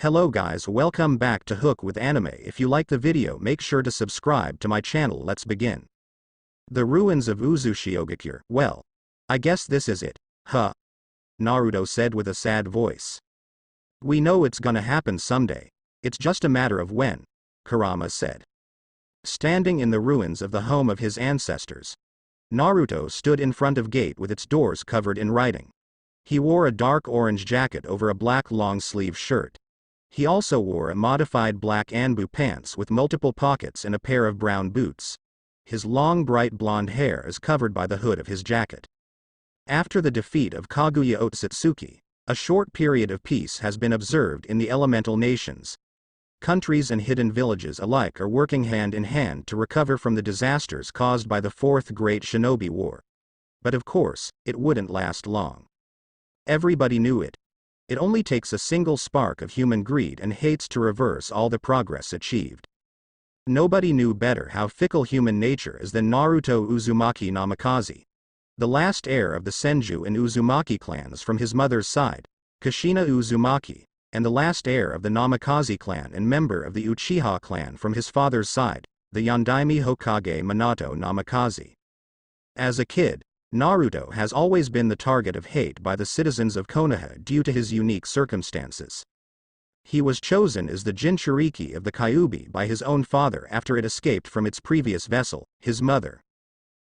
Hello guys, welcome back to Hook with Anime. If you like the video, make sure to subscribe to my channel. Let's begin. The ruins of Uzushiogakure. Well, I guess this is it. Huh. Naruto said with a sad voice. We know it's gonna happen someday. It's just a matter of when, Kurama said. Standing in the ruins of the home of his ancestors, Naruto stood in front of gate with its doors covered in writing. He wore a dark orange jacket over a black long-sleeve shirt. He also wore a modified black Anbu pants with multiple pockets and a pair of brown boots. His long bright blonde hair is covered by the hood of his jacket. After the defeat of Kaguya Otsutsuki, a short period of peace has been observed in the elemental nations. Countries and hidden villages alike are working hand in hand to recover from the disasters caused by the Fourth Great Shinobi War. But of course, it wouldn't last long. Everybody knew it. It only takes a single spark of human greed and hates to reverse all the progress achieved. Nobody knew better how fickle human nature is than Naruto Uzumaki Namikaze, the last heir of the Senju and Uzumaki clans from his mother's side, Kushina Uzumaki, and the last heir of the Namikaze clan and member of the Uchiha clan from his father's side, the Yondaime Hokage Minato Namikaze. As a kid, Naruto has always been the target of hate by the citizens of Konoha due to his unique circumstances. He was chosen as the Jinchuriki of the Kyuubi by his own father after it escaped from its previous vessel, his mother.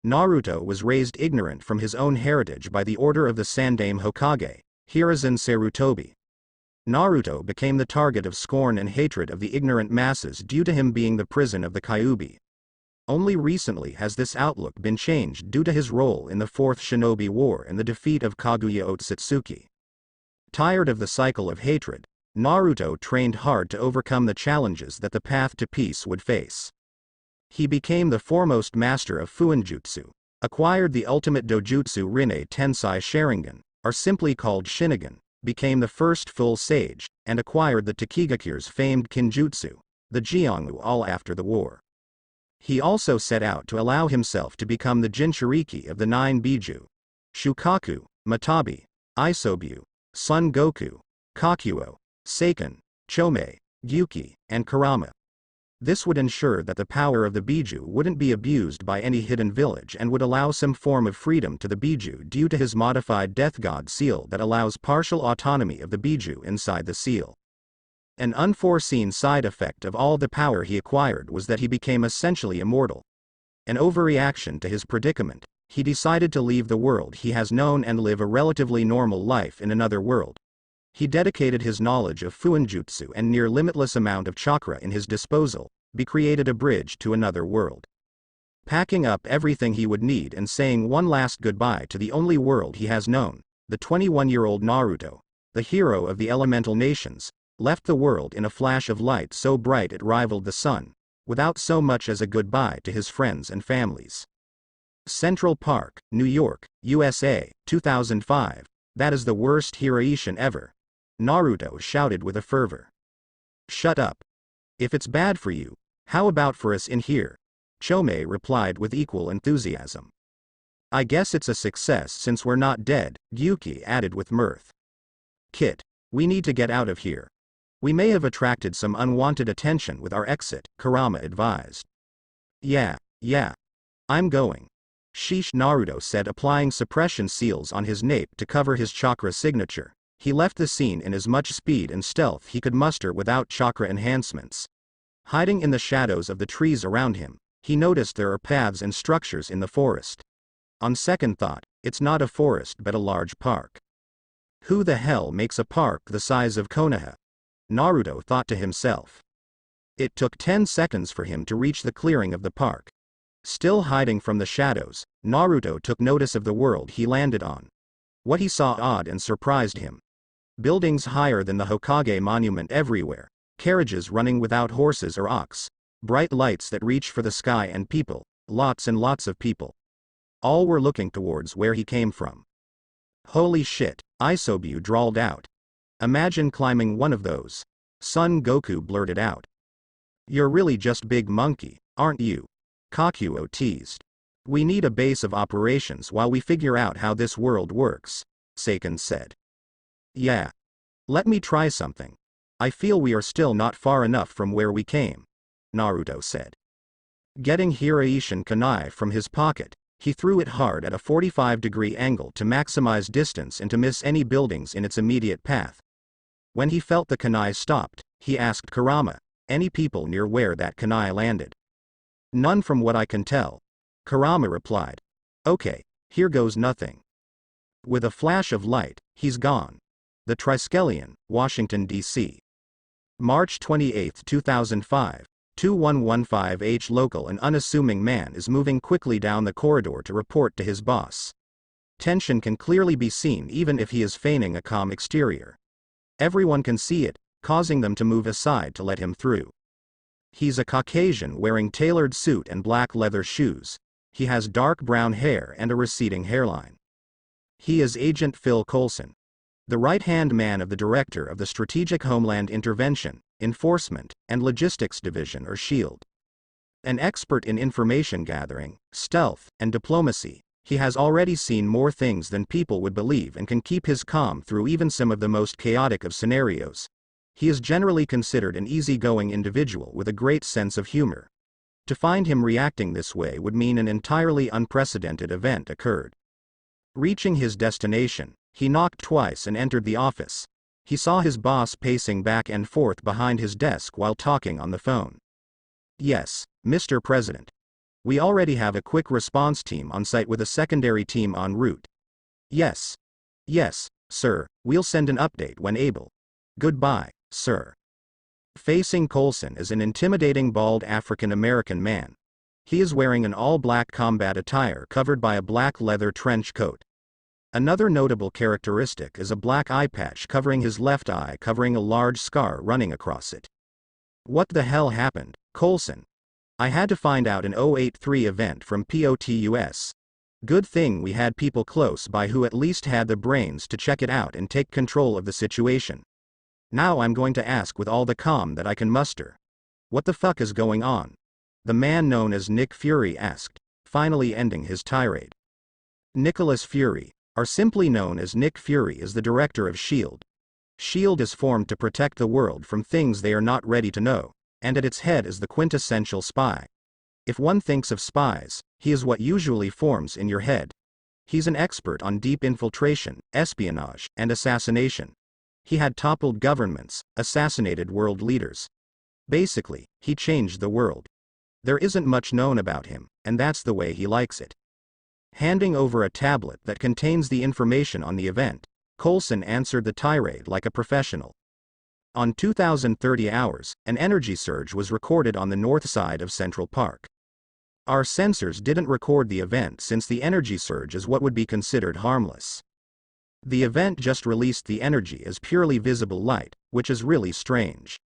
Naruto was raised ignorant from his own heritage by the order of the Sandaime Hokage, Hiruzen Sarutobi. Naruto became the target of scorn and hatred of the ignorant masses due to him being the prison of the Kyuubi. Only recently has this outlook been changed due to his role in the Fourth Shinobi War and the defeat of Kaguya Otsutsuki. Tired of the cycle of hatred, Naruto trained hard to overcome the challenges that the path to peace would face. He became the foremost master of Fuinjutsu, acquired the ultimate dojutsu Rinne Tensei Sharingan, or simply called Shinigami, became the first full sage, and acquired the Takigakure's famed Kinjutsu, the Jianghu, all after the war. He also set out to allow himself to become the Jinchuriki of the 9 Biju: Shukaku, Matabi, Isobyu, Son Goku, Kakuo, Seiken, Chomei, Gyuki, and Kurama. This would ensure that the power of the Biju wouldn't be abused by any hidden village and would allow some form of freedom to the Biju due to his modified Death God seal that allows partial autonomy of the Biju inside the seal. An unforeseen side effect of all the power he acquired was that he became essentially immortal. An overreaction to his predicament, he decided to leave the world he has known and live a relatively normal life in another world. He dedicated his knowledge of Fuinjutsu and near limitless amount of chakra in his disposal, created a bridge to another world. Packing up everything he would need and saying one last goodbye to the only world he has known, the 21-year-old Naruto, the hero of the elemental nations, left the world in a flash of light so bright it rivaled the sun, without so much as a goodbye to his friends and families. Central Park, New York, USA, 2005. That is the worst Hiraishin ever, Naruto shouted with a fervor. Shut up. If it's bad for you, how about for us in here? Chomei replied with equal enthusiasm. I guess it's a success since we're not dead, Gyuki added with mirth. Kit, we need to get out of here. We may have attracted some unwanted attention with our exit, Kurama advised. Yeah. I'm going. Sheesh, Naruto said, applying suppression seals on his nape to cover his chakra signature. He left the scene in as much speed and stealth he could muster without chakra enhancements. Hiding in the shadows of the trees around him, he noticed there are paths and structures in the forest. On second thought, it's not a forest but a large park. Who the hell makes a park the size of Konoha? Naruto thought to himself. It took 10 seconds for him to reach the clearing of the park. Still hiding from the shadows, Naruto took notice of the world he landed on. What he saw awed and surprised him. Buildings higher than the Hokage monument everywhere, carriages running without horses or ox, bright lights that reach for the sky and people, lots and lots of people. All were looking towards where he came from. Holy shit, Isobyu drawled out. Imagine climbing one of those. Son Goku blurted out. You're really just big monkey, aren't you? Kakuo teased. We need a base of operations while we figure out how this world works, Seiken said. Yeah. Let me try something. I feel we are still not far enough from where we came, Naruto said. Getting Hiraishin kunai from his pocket, he threw it hard at a 45-degree angle to maximize distance and to miss any buildings in its immediate path. When he felt the kunai stopped, he asked Kurama, "Any people near where that kunai landed?" "None from what I can tell," Kurama replied. "Okay, here goes nothing." With a flash of light, he's gone. The Triskelion, Washington, D.C. March 28, 2005. 2115H local. An unassuming man is moving quickly down the corridor to report to his boss. Tension can clearly be seen even if he is feigning a calm exterior. Everyone can see it, causing them to move aside to let him through. He's a Caucasian wearing tailored suit and black leather shoes. He has dark brown hair and a receding hairline. He is Agent Phil Coulson, the right-hand man of the Director of the Strategic Homeland Intervention, Enforcement, and Logistics Division or SHIELD. An expert in information gathering, stealth, and diplomacy, he has already seen more things than people would believe and can keep his calm through even some of the most chaotic of scenarios. He is generally considered an easygoing individual with a great sense of humor. To find him reacting this way would mean an entirely unprecedented event occurred. Reaching his destination, he knocked twice and entered the office. He saw his boss pacing back and forth behind his desk while talking on the phone. "Yes, Mr. President. We already have a quick response team on site with a secondary team en route." Yes, sir, we'll send an update when able. Goodbye, sir." Facing Coulson is an intimidating bald African-American man. He is wearing an all-black combat attire covered by a black leather trench coat. Another notable characteristic is a black eye patch covering his left eye, covering a large scar running across it. "What the hell happened, Coulson? I had to find out an 083 event from POTUS. Good thing we had people close by who at least had the brains to check it out and take control of the situation. Now I'm going to ask with all the calm that I can muster. What the fuck is going on?" the man known as Nick Fury asked, finally ending his tirade. Nicholas Fury, or simply known as Nick Fury, is the director of SHIELD. SHIELD is formed to protect the world from things they are not ready to know, and at its head is the quintessential spy. If one thinks of spies, he is what usually forms in your head. He's an expert on deep infiltration, espionage, and assassination. He had toppled governments, assassinated world leaders. Basically, he changed the world. There isn't much known about him, and that's the way he likes it. Handing over a tablet that contains the information on the event, Coulson answered the tirade like a professional. On 2030 hours, an energy surge was recorded on the north side of Central Park. Our sensors didn't record the event since the energy surge is what would be considered harmless. The event just released the energy as purely visible light, which is really strange.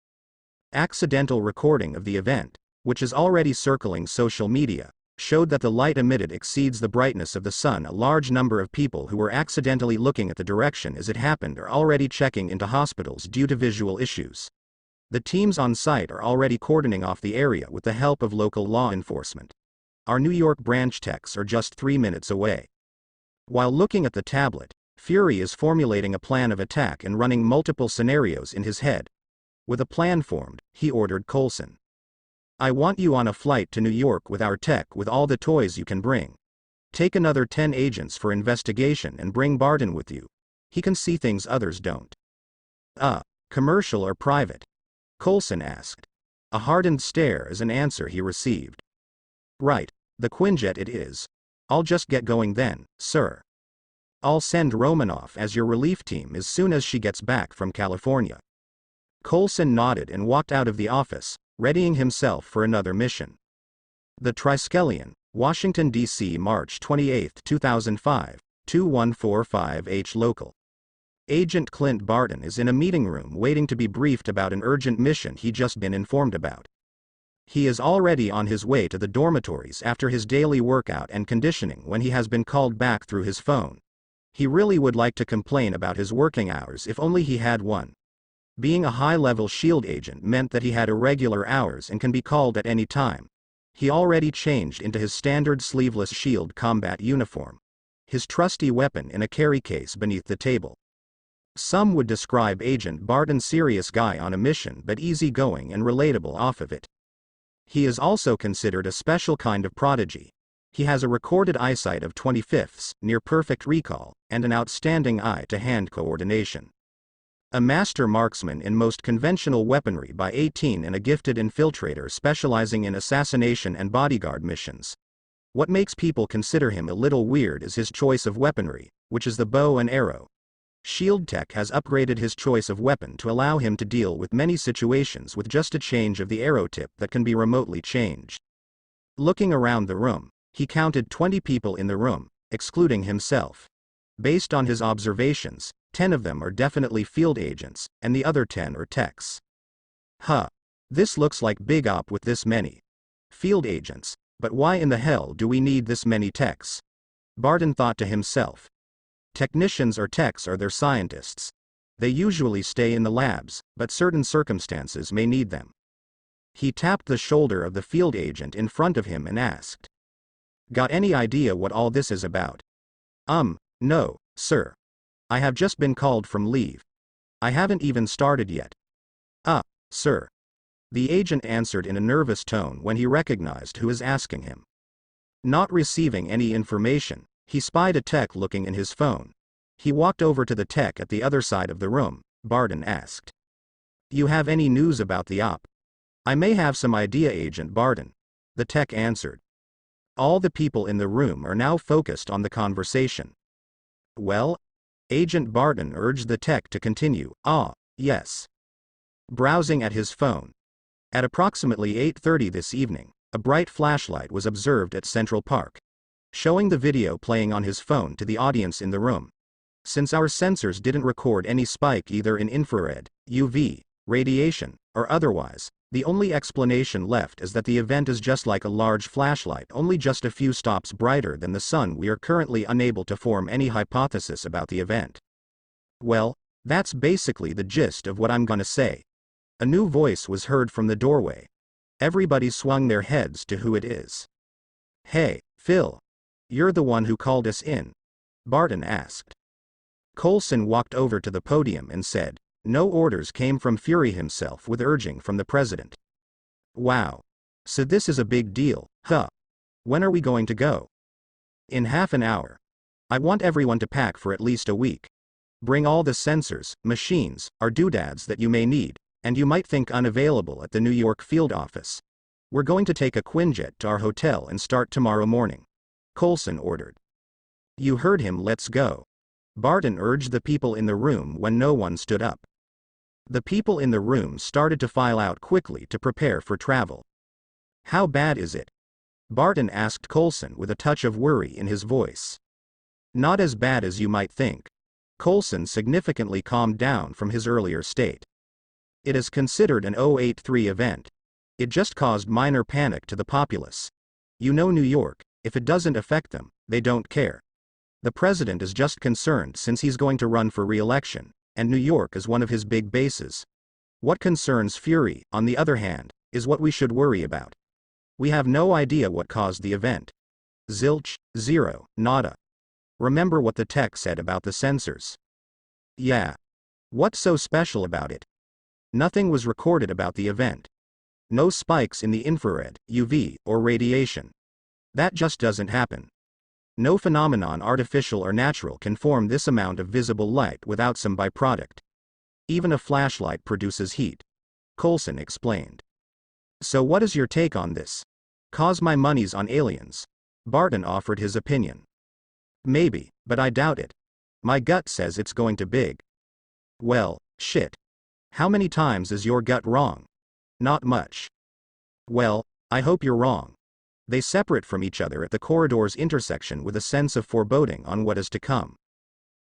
Accidental recording of the event, which is already circling social media, showed that the light emitted exceeds the brightness of the sun. A large number of people who were accidentally looking at the direction as it happened are already checking into hospitals due to visual issues. The teams on site are already cordoning off the area with the help of local law enforcement. Our New York branch techs are just 3 minutes away. While looking at the tablet, Fury is formulating a plan of attack and running multiple scenarios in his head. With a plan formed, he ordered Coulson. "I want you on a flight to New York with our tech with all the toys you can bring. Take another 10 agents for investigation and bring Barton with you. He can see things others don't." Commercial or private?" Coulson asked. A hardened stare as an answer he received. "Right, the Quinjet it is. I'll just get going then, sir. I'll send Romanoff as your relief team as soon as she gets back from California." Coulson nodded and walked out of the office, readying himself for another mission. The Triskelion, Washington, D.C. March 28, 2005, 2145H local. Agent Clint Barton is in a meeting room waiting to be briefed about an urgent mission he'd just been informed about. He is already on his way to the dormitories after his daily workout and conditioning when he has been called back through his phone. He really would like to complain about his working hours if only he had one. Being a high-level SHIELD agent meant that he had irregular hours and can be called at any time. He already changed into his standard sleeveless SHIELD combat uniform. His trusty weapon in a carry case beneath the table. Some would describe Agent Barton serious guy on a mission but easygoing and relatable off of it. He is also considered a special kind of prodigy. He has a recorded eyesight of 25ths, near perfect recall, and an outstanding eye-to-hand coordination. A master marksman in most conventional weaponry by 18 and a gifted infiltrator specializing in assassination and bodyguard missions. What makes people consider him a little weird is his choice of weaponry, which is the bow and arrow. Shield Tech has upgraded his choice of weapon to allow him to deal with many situations with just a change of the arrow tip that can be remotely changed. Looking around the room, he counted 20 people in the room, excluding himself. Based on his observations, 10 of them are definitely field agents, and the other 10 are techs. This looks like big op with this many field agents, but why in the hell do we need this many techs? Barton thought to himself. Technicians or techs are their scientists. They usually stay in the labs, but certain circumstances may need them. He tapped the shoulder of the field agent in front of him and asked. Got any idea what all this is about? No, sir. I have just been called from leave. I haven't even started yet. Sir. The agent answered in a nervous tone when he recognized who was asking him. Not receiving any information, he spied a tech looking in his phone. He walked over to the tech at the other side of the room. Barton asked. You have any news about the op? I may have some idea, Agent Barton. The tech answered. All the people in the room are now focused on the conversation. Well? Agent Barton urged the tech to continue. Yes. Browsing at his phone. At approximately 8:30 this evening, a bright flashlight was observed at Central Park, showing the video playing on his phone to the audience in the room. Since our sensors didn't record any spike either in infrared, UV, radiation, or otherwise, the only explanation left is that the event is just like a large flashlight, only just a few stops brighter than the sun. We are currently unable to form any hypothesis about the event. Well, that's basically the gist of what I'm gonna say. A new voice was heard from the doorway. Everybody swung their heads to who it is. Hey, Phil. You're the one who called us in? Barton asked. Coulson walked over to the podium and said, no orders came from Fury himself with urging from the president. Wow. So this is a big deal, huh? When are we going to go? In half an hour. I want everyone to pack for at least a week. Bring all the sensors, machines, or doodads that you may need, and you might think unavailable at the New York field office. We're going to take a Quinjet to our hotel and start tomorrow morning. Coulson ordered. You heard him, let's go. Barton urged the people in the room when no one stood up. The people in the room started to file out quickly to prepare for travel. How bad is it? Barton asked Coulson with a touch of worry in his voice. Not as bad as you might think. Coulson significantly calmed down from his earlier state. It is considered an 083 event. It just caused minor panic to the populace. You know New York, if it doesn't affect them, they don't care. The president is just concerned since he's going to run for re-election, and New York is one of his big bases. What concerns Fury, on the other hand, is what we should worry about. We have no idea what caused the event. Zilch, zero, nada. Remember what the tech said about the sensors? Yeah. What's so special about it? Nothing was recorded about the event. No spikes in the infrared, UV, or radiation. That just doesn't happen. No phenomenon, artificial or natural, can form this amount of visible light without some byproduct. Even a flashlight produces heat. Coulson explained. So what is your take on this? Cause my money's on aliens. Barton offered his opinion. Maybe, but I doubt it. My gut says it's going to big. Well, shit. How many times is your gut wrong? Not much. Well, I hope you're wrong. They separate from each other at the corridor's intersection with a sense of foreboding on what is to come.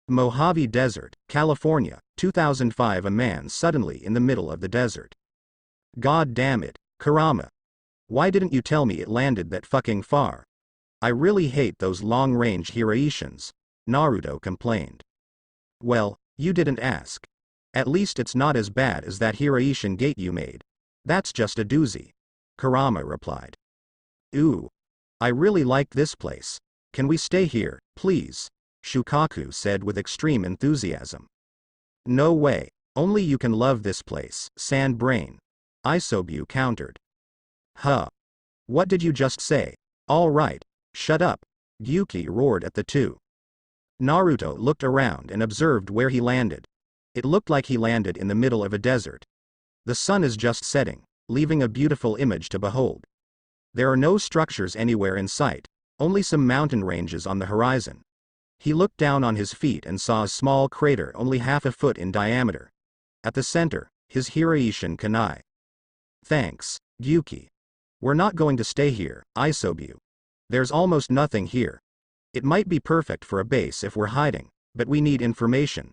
Mojave Desert, California, 2005. A man suddenly in the middle of the desert. God damn it, Karama. Why didn't you tell me it landed that fucking far? I really hate those long-range Hiraishans, Naruto complained. Well, you didn't ask. At least it's not as bad as that Hiraishan gate you made. That's just a doozy. Karama replied. Ooh. I really like this place. Can we stay here, please? Shukaku said with extreme enthusiasm. No way. Only you can love this place, Sand Brain. Isobu countered. Huh. What did you just say? All right. Shut up. Gyuki roared at the two. Naruto looked around and observed where he landed. It looked like he landed in the middle of a desert. The sun is just setting, leaving a beautiful image to behold. There are no structures anywhere in sight, only some mountain ranges on the horizon. He looked down on his feet and saw a small crater only half a foot in diameter. At the center, his Hiraishin kunai. Thanks, Gyuki. We're not going to stay here, Isobu. There's almost nothing here. It might be perfect for a base if we're hiding, but we need information.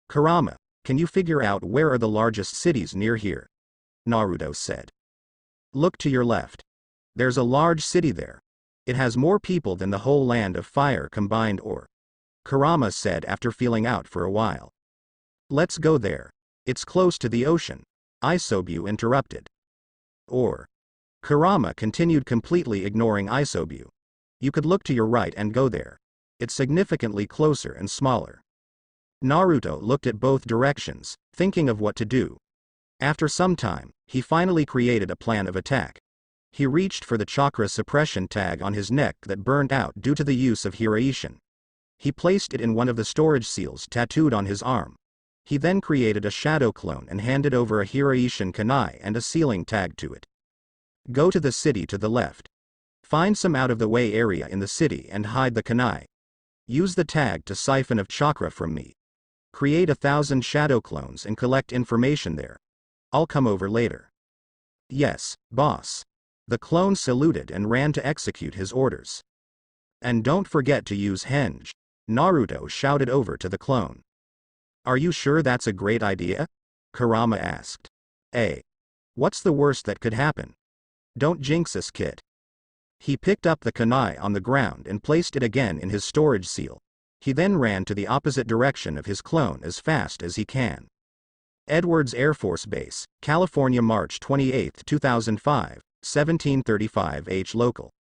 Kurama, can you figure out where are the largest cities near here? Naruto said. Look to your left. There's a large city there. It has more people than the whole land of fire combined or. Kurama said after feeling out for a while. Let's go there. It's close to the ocean. Isobu interrupted. Or. Kurama continued completely ignoring Isobu. You could look to your right and go there. It's significantly closer and smaller. Naruto looked at both directions, thinking of what to do. After some time, he finally created a plan of attack. He reached for the chakra suppression tag on his neck that burned out due to the use of Hiraishin. He placed it in one of the storage seals tattooed on his arm. He then created a shadow clone and handed over a Hiraishin kunai and a sealing tag to it. Go to the city to the left. Find some out-of-the-way area in the city and hide the kunai. Use the tag to siphon of chakra from me. Create 1,000 shadow clones and collect information there. I'll come over later. Yes, boss. The clone saluted and ran to execute his orders. And don't forget to use henge. Naruto shouted over to the clone. Are you sure that's a great idea? Kurama asked. What's the worst that could happen? Don't jinx us, kid. He picked up the kunai on the ground and placed it again in his storage seal. He then ran to the opposite direction of his clone as fast as he can. Edwards Air Force Base, California, March 28, 2005, 1735 H. Local.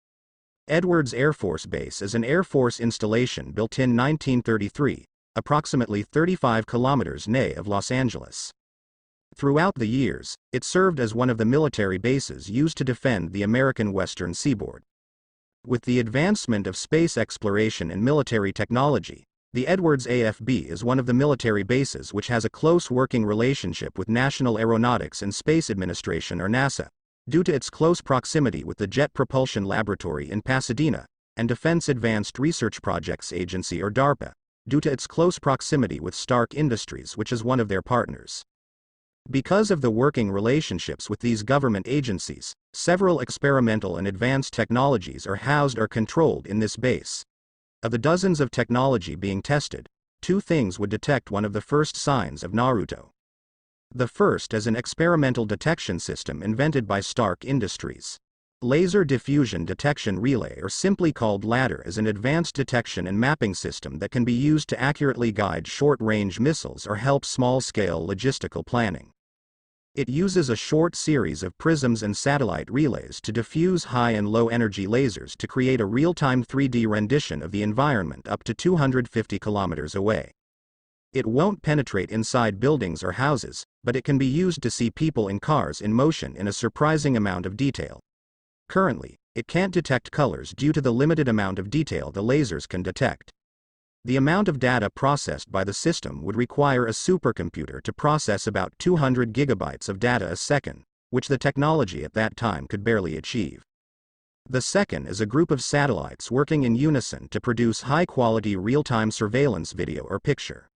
Edwards Air Force Base is an Air Force installation built in 1933, approximately 35 kilometers north of Los Angeles. Throughout the years, it served as one of the military bases used to defend the American western seaboard. With the advancement of space exploration and military technology, the Edwards AFB is one of the military bases which has a close working relationship with National Aeronautics and Space Administration or NASA, due to its close proximity with the Jet Propulsion Laboratory in Pasadena, and Defense Advanced Research Projects Agency or DARPA, due to its close proximity with Stark Industries, which is one of their partners. Because of the working relationships with these government agencies, several experimental and advanced technologies are housed or controlled in this base. Of the dozens of technology being tested, 2 things would detect one of the first signs of Naruto. The first is an experimental detection system invented by Stark Industries. Laser Diffusion Detection Relay, or simply called LADDER, is an advanced detection and mapping system that can be used to accurately guide short-range missiles or help small-scale logistical planning. It uses a short series of prisms and satellite relays to diffuse high and low energy lasers to create a real-time 3D rendition of the environment up to 250 kilometers away. It won't penetrate inside buildings or houses, but it can be used to see people in cars in motion in a surprising amount of detail. Currently, it can't detect colors due to the limited amount of detail the lasers can detect. The amount of data processed by the system would require a supercomputer to process about 200 gigabytes of data a second, which the technology at that time could barely achieve. The second is a group of satellites working in unison to produce high-quality real-time surveillance video or picture.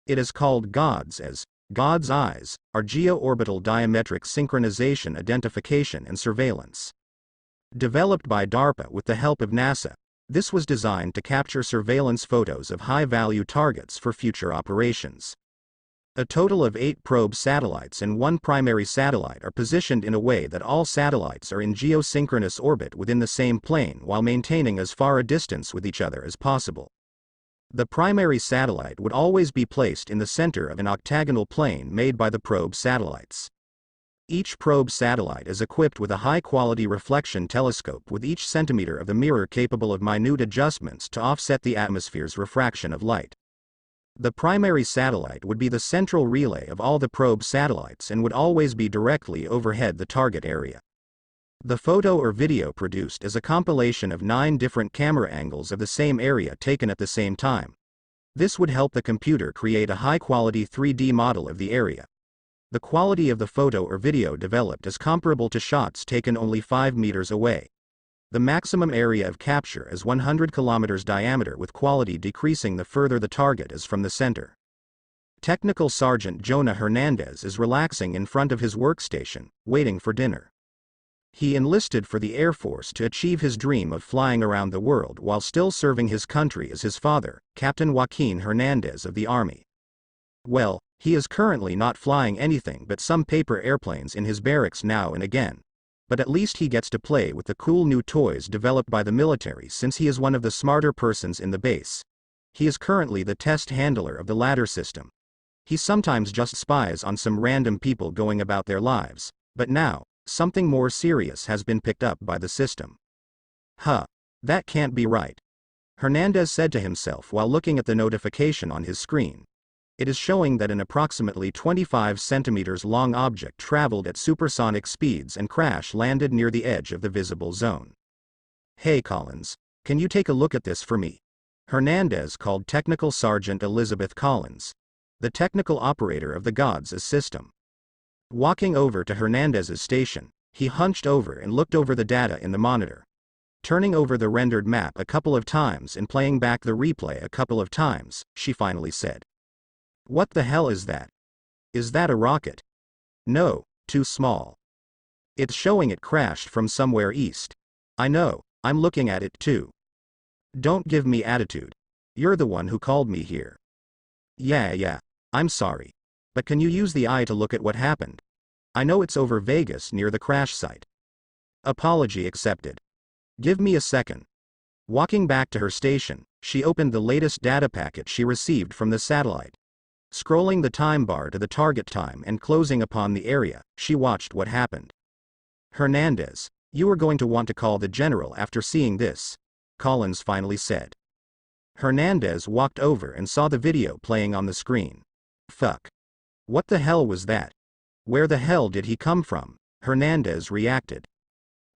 It is called GODS, as God's eyes, are geo-orbital diametric synchronization, identification and surveillance. Developed by DARPA with the help of NASA, this was designed to capture surveillance photos of high-value targets for future operations. A total of 8 probe satellites and 1 primary satellite are positioned in a way that all satellites are in geosynchronous orbit within the same plane while maintaining as far a distance with each other as possible. The primary satellite would always be placed in the center of an octagonal plane made by the probe satellites. Each probe satellite is equipped with a high-quality reflection telescope with each centimeter of the mirror capable of minute adjustments to offset the atmosphere's refraction of light. The primary satellite would be the central relay of all the probe satellites and would always be directly overhead the target area. The photo or video produced is a compilation of 9 different camera angles of the same area taken at the same time. This would help the computer create a high-quality 3D model of the area. The quality of the photo or video developed is comparable to shots taken only 5 meters away. The maximum area of capture is 100 kilometers diameter, with quality decreasing the further the target is from the center. Technical Sergeant Jonah Hernandez is relaxing in front of his workstation, waiting for dinner. He enlisted for the Air Force to achieve his dream of flying around the world while still serving his country as his father, Captain Joaquin Hernandez of the Army. Well, he is currently not flying anything but some paper airplanes in his barracks now and again. But at least he gets to play with the cool new toys developed by the military, since he is one of the smarter persons in the base. He is currently the test handler of the ladder system. He sometimes just spies on some random people going about their lives, but now, something more serious has been picked up by the system. That can't be right, Hernandez said to himself while looking at the notification on his screen. It is showing that an approximately 25 centimeters long object traveled at supersonic speeds and crash-landed near the edge of the visible zone. "Hey Collins, can you take a look at this for me?" Hernandez called Technical Sergeant Elizabeth Collins, the technical operator of the Gods' system. Walking over to Hernandez's station, he hunched over and looked over the data in the monitor. Turning over the rendered map a couple of times and playing back the replay a couple of times, she finally said, "What the hell is that? Is that a rocket?" "No, too small. It's showing it crashed from somewhere east." "I know, I'm looking at it too." "Don't give me attitude. You're the one who called me here." Yeah, I'm sorry. But can you use the eye to look at what happened? I know it's over Vegas near the crash site." "Apology accepted. Give me a second." Walking back to her station, she opened the latest data packet she received from the satellite. Scrolling the time bar to the target time and closing upon the area, she watched what happened. "Hernandez, you are going to want to call the general after seeing this," Collins finally said. Hernandez walked over and saw the video playing on the screen. "Fuck. What the hell was that? Where the hell did he come from?" Hernandez reacted.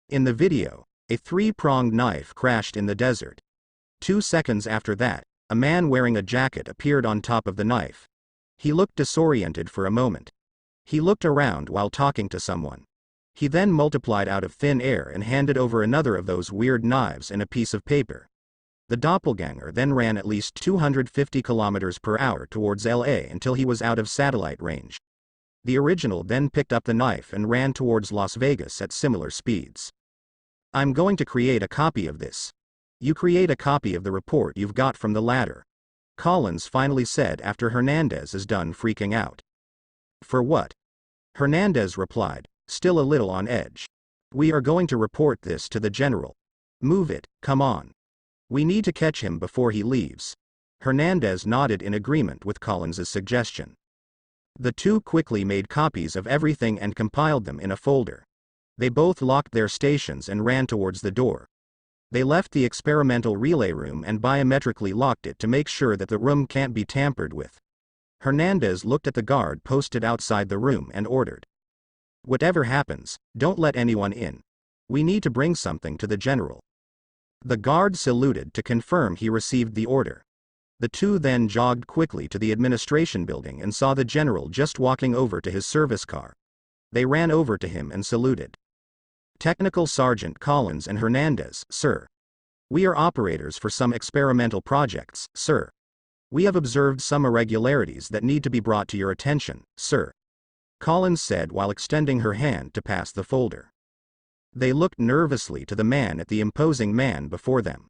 In the video, a 3-pronged knife crashed in the desert. 2 seconds after that, a man wearing a jacket appeared on top of the knife. He looked disoriented for a moment. He looked around while talking to someone. He then multiplied out of thin air and handed over another of those weird knives and a piece of paper. The doppelganger then ran at least 250 kilometers per hour towards LA until he was out of satellite range. The original then picked up the knife and ran towards Las Vegas at similar speeds. "I'm going to create a copy of this. You create a copy of the report you've got from the ladder," Collins finally said after Hernandez is done freaking out. "For what?" Hernandez replied, still a little on edge. "We are going to report this to the general. Move it, come on. We need to catch him before he leaves." Hernandez nodded in agreement with Collins's suggestion. The two quickly made copies of everything and compiled them in a folder. They both locked their stations and ran towards the door. They left the experimental relay room and biometrically locked it to make sure that the room can't be tampered with. Hernandez looked at the guard posted outside the room and ordered, "Whatever happens, don't let anyone in. We need to bring something to the general." The guard saluted to confirm he received the order. The two then jogged quickly to the administration building and saw the general just walking over to his service car. They ran over to him and saluted. "Technical Sergeant Collins and Hernandez, sir. We are operators for some experimental projects, sir. We have observed some irregularities that need to be brought to your attention, sir," Collins said while extending her hand to pass the folder. They looked nervously to the man at the imposing man before them.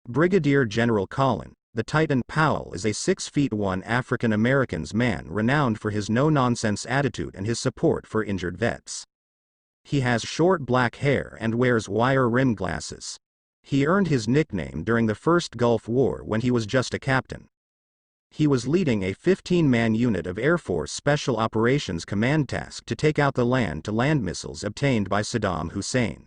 Brigadier General Colin, the Titan Powell, is a 6'1" African-American man renowned for his no-nonsense attitude and his support for injured vets. He has short black hair and wears wire-rimmed glasses. He earned his nickname during the First Gulf War when he was just a captain. He was leading a 15-man unit of Air Force Special Operations Command tasked to take out the land-to-land missiles obtained by Saddam Hussein.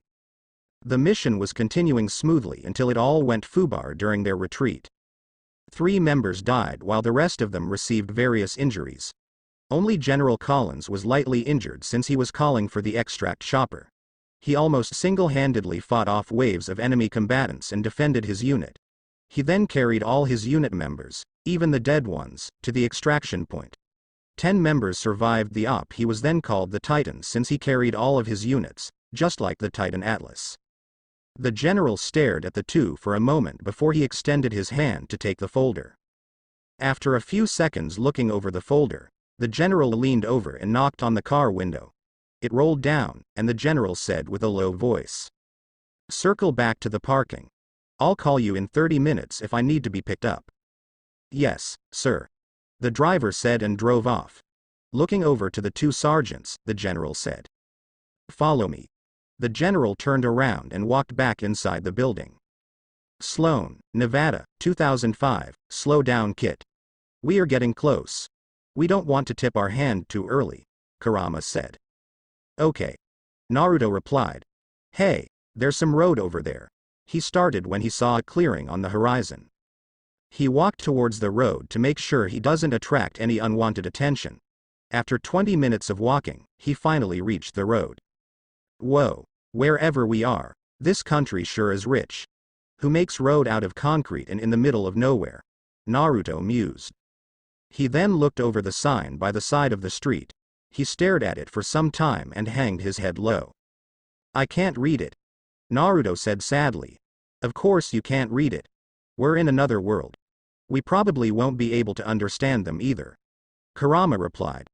The mission was continuing smoothly until it all went foobar during their retreat. 3 members died while the rest of them received various injuries. Only General Collins was lightly injured since he was calling for the extract chopper. He almost single-handedly fought off waves of enemy combatants and defended his unit. He then carried all his unit members, even the dead ones, to the extraction point. 10 members survived the op. He was then called the Titan since he carried all of his units, just like the Titan Atlas. The general stared at the two for a moment before he extended his hand to take the folder. After a few seconds looking over the folder, the general leaned over and knocked on the car window. It rolled down, and the general said with a low voice, "Circle back to the parking. I'll call you in 30 minutes if I need to be picked up." "Yes, sir," the driver said and drove off. Looking over to the 2 sergeants, the general said, "Follow me." The general turned around and walked back inside the building. Sloan, Nevada, 2005, "Slow down, Kit. We are getting close. We don't want to tip our hand too early," Kurama said. "Okay," Naruto replied. "Hey, there's some road over there." He started when he saw a clearing on the horizon. He walked towards the road to make sure he doesn't attract any unwanted attention. After 20 minutes of walking, he finally reached the road. "Whoa, wherever we are, this country sure is rich. Who makes road out of concrete and in the middle of nowhere?" Naruto mused. He then looked over the sign by the side of the street. He stared at it for some time and hanged his head low. "I can't read it," Naruto said sadly. "Of course you can't read it. We're in another world. We probably won't be able to understand them either," Kurama replied.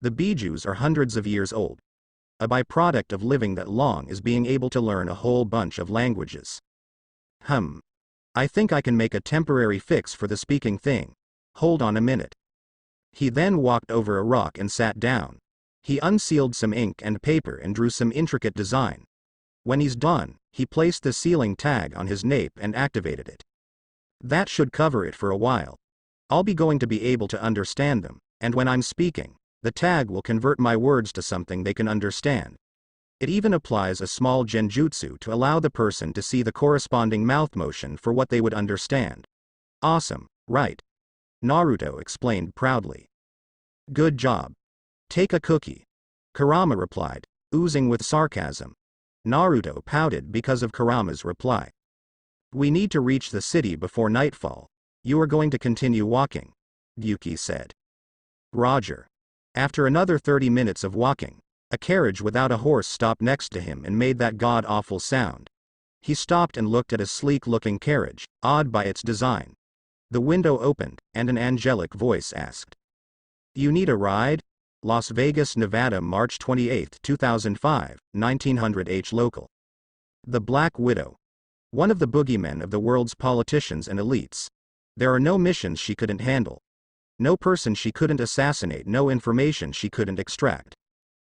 "The Bijus are hundreds of years old. A byproduct of living that long is being able to learn a whole bunch of languages." I think I can make a temporary fix for the speaking thing. Hold on a minute." He then walked over a rock and sat down. He unsealed some ink and paper and drew some intricate design. When he's done, he placed the sealing tag on his nape and activated it. "That should cover it for a while. I'll be going to be able to understand them, and when I'm speaking, the tag will convert my words to something they can understand. It even applies a small genjutsu to allow the person to see the corresponding mouth motion for what they would understand." "Awesome, right?" Naruto explained proudly. "Good job. Take a cookie," Kurama replied, oozing with sarcasm. Naruto pouted because of Kurama's reply. "We need to reach the city before nightfall. You are going to continue walking," Yuki said. "Roger." After another 30 minutes of walking, a carriage without a horse stopped next to him and made that god-awful sound. He stopped and looked at a sleek-looking carriage, odd by its design. The window opened, and an angelic voice asked, "You need a ride?" Las Vegas, Nevada, March 28, 2005, 1900 H. Local. The Black Widow. One of the boogeymen of the world's politicians and elites. There are no missions she couldn't handle. No person she couldn't assassinate, no information she couldn't extract.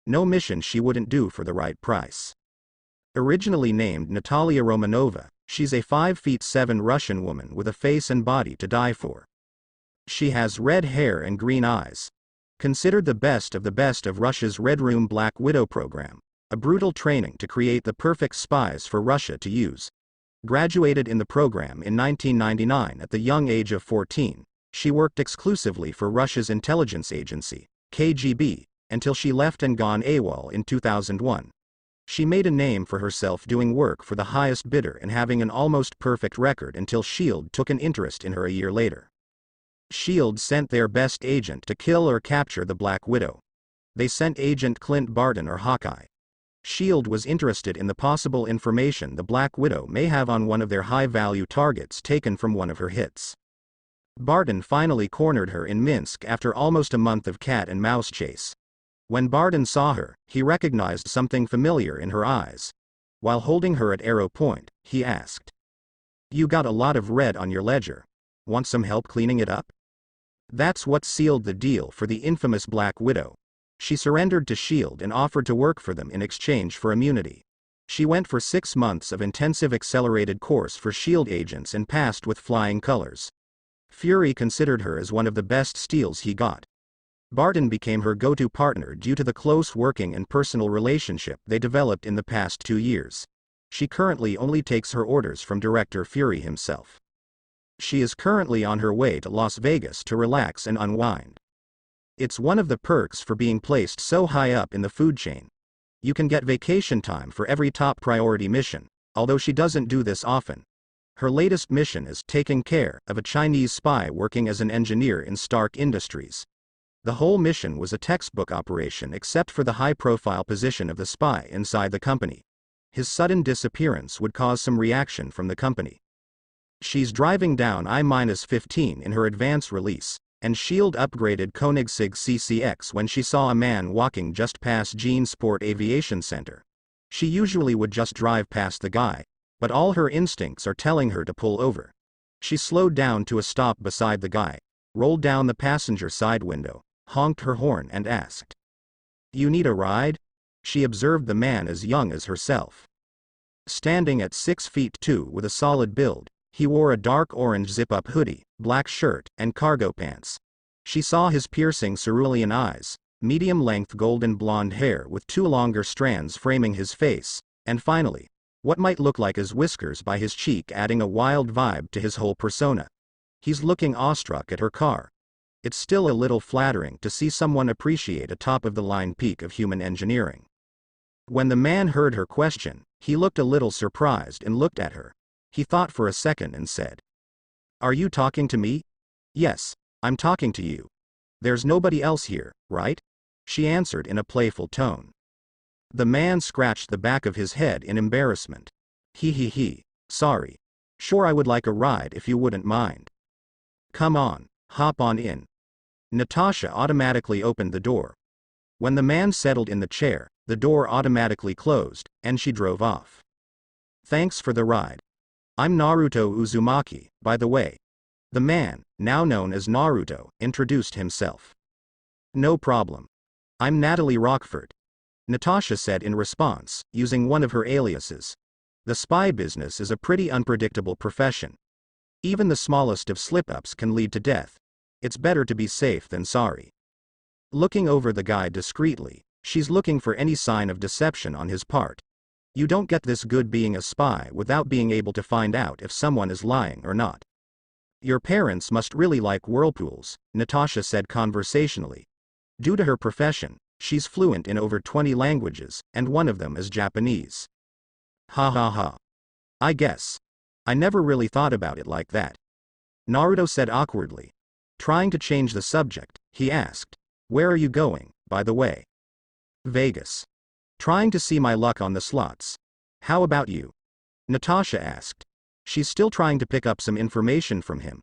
No mission she wouldn't do for the right price. Originally named Natalia Romanova, she's a 5'7" Russian woman with a face and body to die for. She has red hair and green eyes. Considered the best of Russia's Red Room Black Widow program, a brutal training to create the perfect spies for Russia to use. Graduated in the program in 1999 at the young age of 14, she worked exclusively for Russia's intelligence agency, KGB, until she left and gone AWOL in 2001. She made a name for herself doing work for the highest bidder and having an almost perfect record until S.H.I.E.L.D. took an interest in her a year later. S.H.I.E.L.D. sent their best agent to kill or capture the Black Widow. They sent Agent Clint Barton or Hawkeye. S.H.I.E.L.D. was interested in the possible information the Black Widow may have on one of their high-value targets taken from one of her hits. Barton finally cornered her in Minsk after almost a month of cat-and-mouse chase. When Barton saw her, he recognized something familiar in her eyes. While holding her at arrow point, he asked, "You got a lot of red on your ledger. Want some help cleaning it up?" That's what sealed the deal for the infamous Black Widow. She surrendered to S.H.I.E.L.D. and offered to work for them in exchange for immunity. She went for 6 months of intensive accelerated course for S.H.I.E.L.D. agents and passed with flying colors. Fury considered her as one of the best steals he got. Barton became her go-to partner due to the close working and personal relationship they developed in the past 2 years. She currently only takes her orders from director Fury himself. She is currently on her way to Las Vegas to relax and unwind. It's one of the perks for being placed so high up in the food chain. You can get vacation time for every top priority mission, although she doesn't do this often. Her latest mission is taking care of a Chinese spy working as an engineer in Stark Industries. The whole mission was a textbook operation except for the high-profile position of the spy inside the company. His sudden disappearance would cause some reaction from the company. She's driving down I-15 in her advance release, and Shield upgraded Koenigsegg CCX when she saw a man walking just past Jean Sport Aviation Center. She usually would just drive past the guy, but all her instincts are telling her to pull over. She slowed down to a stop beside the guy, rolled down the passenger side window, honked her horn and asked, "You need a ride?" She observed the man as young as herself. Standing at 6'2" with a solid build, he wore a dark orange zip-up hoodie, black shirt, and cargo pants. She saw his piercing cerulean eyes, medium-length golden blonde hair with two longer strands framing his face, and finally, what might look like his whiskers by his cheek, adding a wild vibe to his whole persona. He's looking awestruck at her car. It's still a little flattering to see someone appreciate a top-of-the-line peak of human engineering. When the man heard her question, he looked a little surprised and looked at her. He thought for a second and said, "Are you talking to me?" "Yes, I'm talking to you. There's nobody else here, right?" she answered in a playful tone. The man scratched the back of his head in embarrassment. He, sorry. Sure, I would like a ride if you wouldn't mind. Come on, hop on in." Natasha automatically opened the door. When the man settled in the chair, the door automatically closed, and she drove off. "Thanks for the ride. I'm Naruto Uzumaki, by the way." The man, now known as Naruto, introduced himself. "No problem. I'm Natalie Rockford," Natasha said in response, using one of her aliases. The spy business is a pretty unpredictable profession. Even the smallest of slip-ups can lead to death. It's better to be safe than sorry. Looking over the guy discreetly, she's looking for any sign of deception on his part. You don't get this good being a spy without being able to find out if someone is lying or not. Your parents must really like whirlpools, Natasha said conversationally. Due to her profession, she's fluent in over 20 languages, and one of them is Japanese. Ha ha ha. I guess. I never really thought about it like that. Naruto said awkwardly. Trying to change the subject, he asked, "Where are you going, by the way?" "Vegas. Trying to see my luck on the slots. How about you?" Natasha asked. She's still trying to pick up some information from him.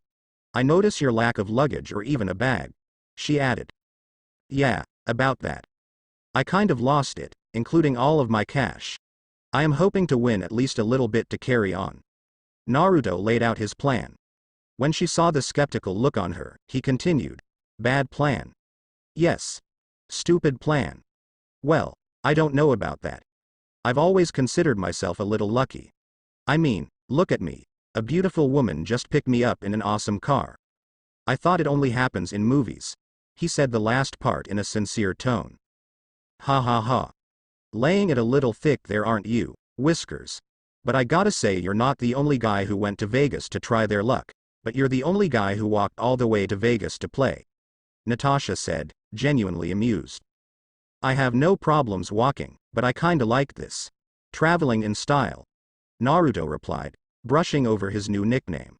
"I notice your lack of luggage or even a bag," she added. "Yeah, about that. I kind of lost it, including all of my cash. I am hoping to win at least a little bit to carry on." Naruto laid out his plan. When she saw the skeptical look on her, he continued, "Bad plan." "Yes. Stupid plan. Well, I don't know about that. I've always considered myself a little lucky. I mean, look at me. A beautiful woman just picked me up in an awesome car. I thought it only happens in movies." He said the last part in a sincere tone. Ha ha ha. Laying it a little thick there, aren't you, Whiskers? But I gotta say, you're not the only guy who went to Vegas to try their luck, but you're the only guy who walked all the way to Vegas to play, Natasha said, genuinely amused. "I have no problems walking, but I kinda like this. Traveling in style," Naruto replied, brushing over his new nickname.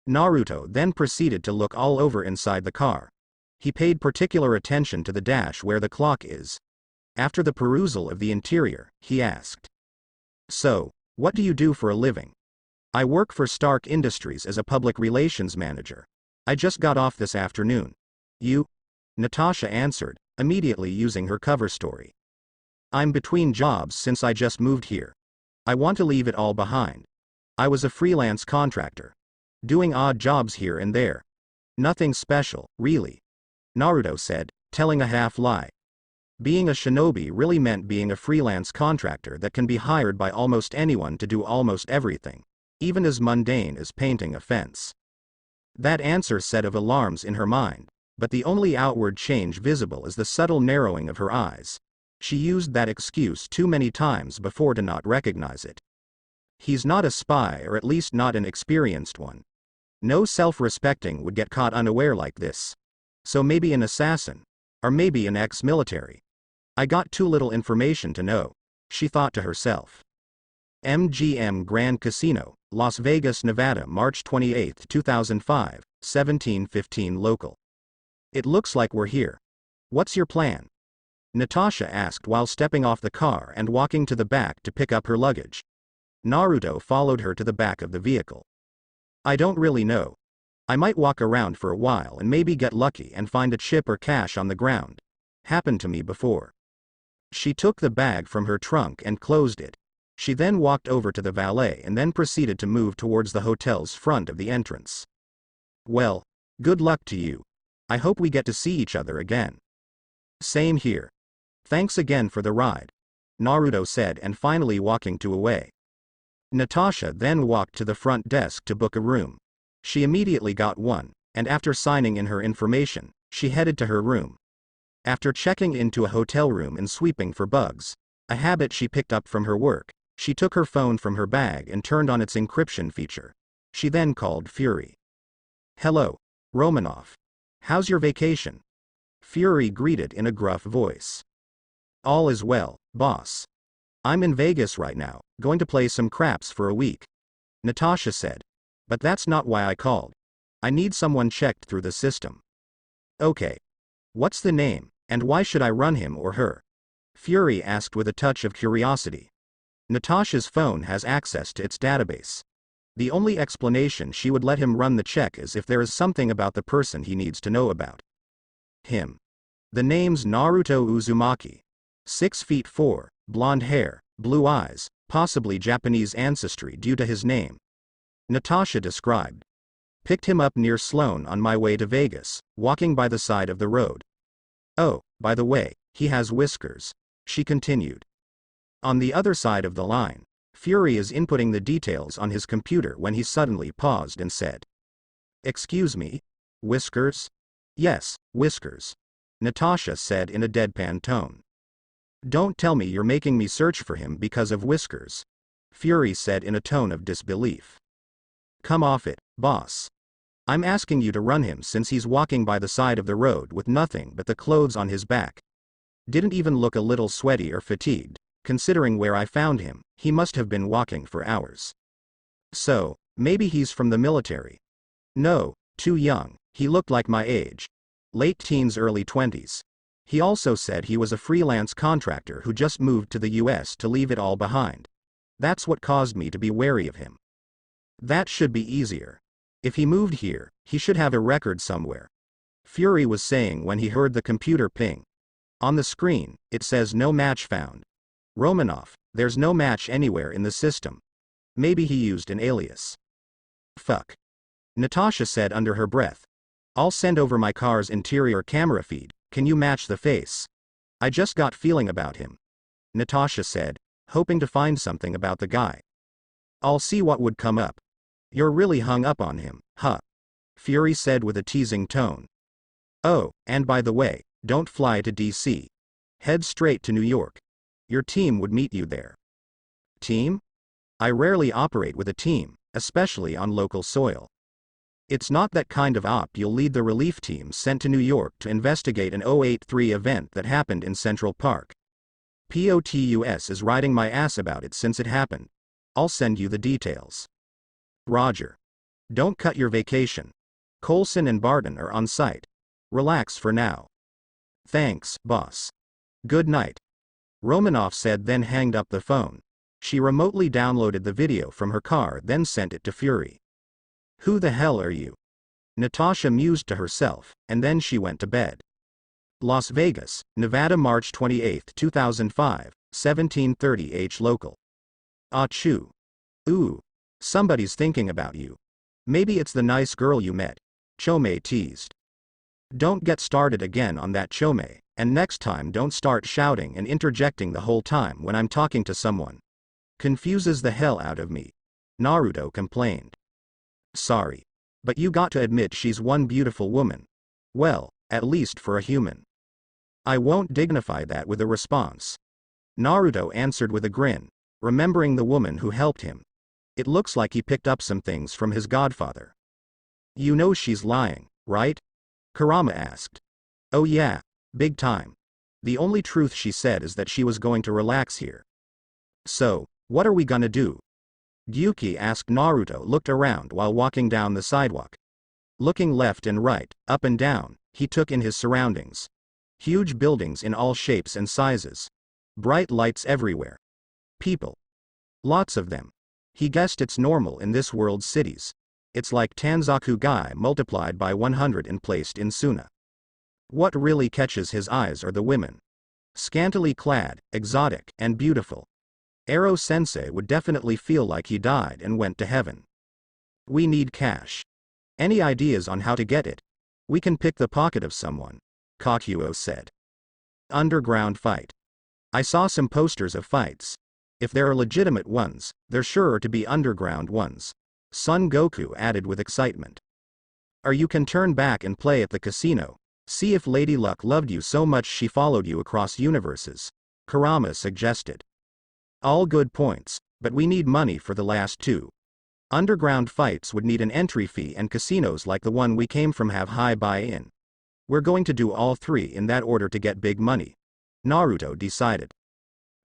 Naruto then proceeded to look all over inside the car. He paid particular attention to the dash where the clock is. After the perusal of the interior, he asked, "So, what do you do for a living?" "I work for Stark Industries as a public relations manager. I just got off this afternoon." "You?" Natasha answered, immediately using her cover story. "I'm between jobs since I just moved here. I want to leave it all behind. I was a freelance contractor. Doing odd jobs here and there. Nothing special, really," Naruto said, telling a half lie. Being a shinobi really meant being a freelance contractor that can be hired by almost anyone to do almost everything, even as mundane as painting a fence. That answer set off alarms in her mind, but the only outward change visible is the subtle narrowing of her eyes. She used that excuse too many times before to not recognize it. He's not a spy, or at least not an experienced one. No self-respecting would get caught unaware like this. So maybe an assassin. Or maybe an ex-military. I got too little information to know, she thought to herself. MGM Grand Casino, Las Vegas, Nevada, March 28, 2005, 17:15 local. It looks like we're here. What's your plan? Natasha asked while stepping off the car and walking to the back to pick up her luggage. Naruto followed her to the back of the vehicle. I don't really know. I might walk around for a while and maybe get lucky and find a chip or cash on the ground. Happened to me before. She took the bag from her trunk and closed it. She then walked over to the valet and then proceeded to move towards the hotel's front of the entrance. Well, good luck to you. I hope we get to see each other again. Same here. Thanks again for the ride, Naruto said, and finally walking away. Natasha then walked to the front desk to book a room. She immediately got one, and after signing in her information, she headed to her room. After checking into a hotel room and sweeping for bugs, a habit she picked up from her work, she took her phone from her bag and turned on its encryption feature. She then called Fury. Hello, Romanov. How's your vacation? Fury greeted in a gruff voice. All is well, boss. I'm in Vegas right now, going to play some craps for a week, Natasha said. But that's not why I called. I need someone checked through the system. Okay. What's the name, and why should I run him or her? Fury asked with a touch of curiosity. Natasha's phone has access to its database. The only explanation she would let him run the check is if there is something about the person he needs to know about. Him. The name's Naruto Uzumaki. 6'4", blonde hair, blue eyes, possibly Japanese ancestry due to his name. Natasha described. Picked him up near Sloan on my way to Vegas, walking by the side of the road. Oh, by the way, he has whiskers, she continued. On the other side of the line, Fury is inputting the details on his computer when he suddenly paused and said. Excuse me? Whiskers? Yes, whiskers, Natasha said in a deadpan tone. Don't tell me you're making me search for him because of whiskers, Fury said in a tone of disbelief. Come off it, boss. I'm asking you to run him since he's walking by the side of the road with nothing but the clothes on his back. Didn't even look a little sweaty or fatigued, considering where I found him. He must have been walking for hours. So, maybe he's from the military. No, too young, he looked like my age. Late teens, early 20s. He also said he was a freelance contractor who just moved to the US to leave it all behind. That's what caused me to be wary of him. That should be easier. If he moved here, he should have a record somewhere, Fury was saying when he heard the computer ping. On the screen, it says no match found. Romanov, there's no match anywhere in the system. Maybe he used an alias. Fuck. Natasha said under her breath. I'll send over my car's interior camera feed, can you match the face? I just got feeling about him, Natasha said, hoping to find something about the guy. I'll see what would come up. You're really hung up on him, huh? Fury said with a teasing tone. Oh, and by the way, don't fly to DC. Head straight to New York. Your team would meet you there. Team? I rarely operate with a team, especially on local soil. It's not that kind of op. You'll lead the relief team sent to New York to investigate an 083 event that happened in Central Park. POTUS is riding my ass about it since it happened. I'll send you the details. Roger. Don't cut your vacation. Coulson and Barton are on site. Relax for now. Thanks, boss. Good night. Romanov said, then hanged up the phone. She remotely downloaded the video from her car, then sent it to Fury. Who the hell are you? Natasha mused to herself, and then she went to bed. Las Vegas, Nevada, March 28, 2005, 17:30 H local. Achoo. Ooh. Somebody's thinking about you. Maybe it's the nice girl you met, Chome teased. Don't get started again on that, Chome, and next time don't start shouting and interjecting the whole time when I'm talking to someone. Confuses the hell out of me, Naruto complained. Sorry. But you got to admit she's one beautiful woman. Well, at least for a human. I won't dignify that with a response. Naruto answered with a grin, remembering the woman who helped him. It looks like he picked up some things from his godfather. You know she's lying, right? Kurama asked. Oh yeah, big time. The only truth she said is that she was going to relax here. So, what are we gonna do? Gyuki asked. Naruto looked around while walking down the sidewalk. Looking left and right, up and down, he took in his surroundings. Huge buildings in all shapes and sizes. Bright lights everywhere. People. Lots of them. He guessed it's normal in this world's cities. It's like Tanzaku-gai multiplied by 100 and placed in Suna. What really catches his eyes are the women. Scantily clad, exotic, and beautiful. Ero-sensei would definitely feel like he died and went to heaven. We need cash. Any ideas on how to get it? We can pick the pocket of someone, Kakuo said. Underground fight. I saw some posters of fights. If there are legitimate ones, they're sure to be underground ones. Son Goku added with excitement. Or you can turn back and play at the casino. See if Lady Luck loved you so much she followed you across universes, Kurama suggested. All good points, but we need money for the last two. Underground fights would need an entry fee and casinos like the one we came from have high buy-in. We're going to do all three in that order to get big money, Naruto decided.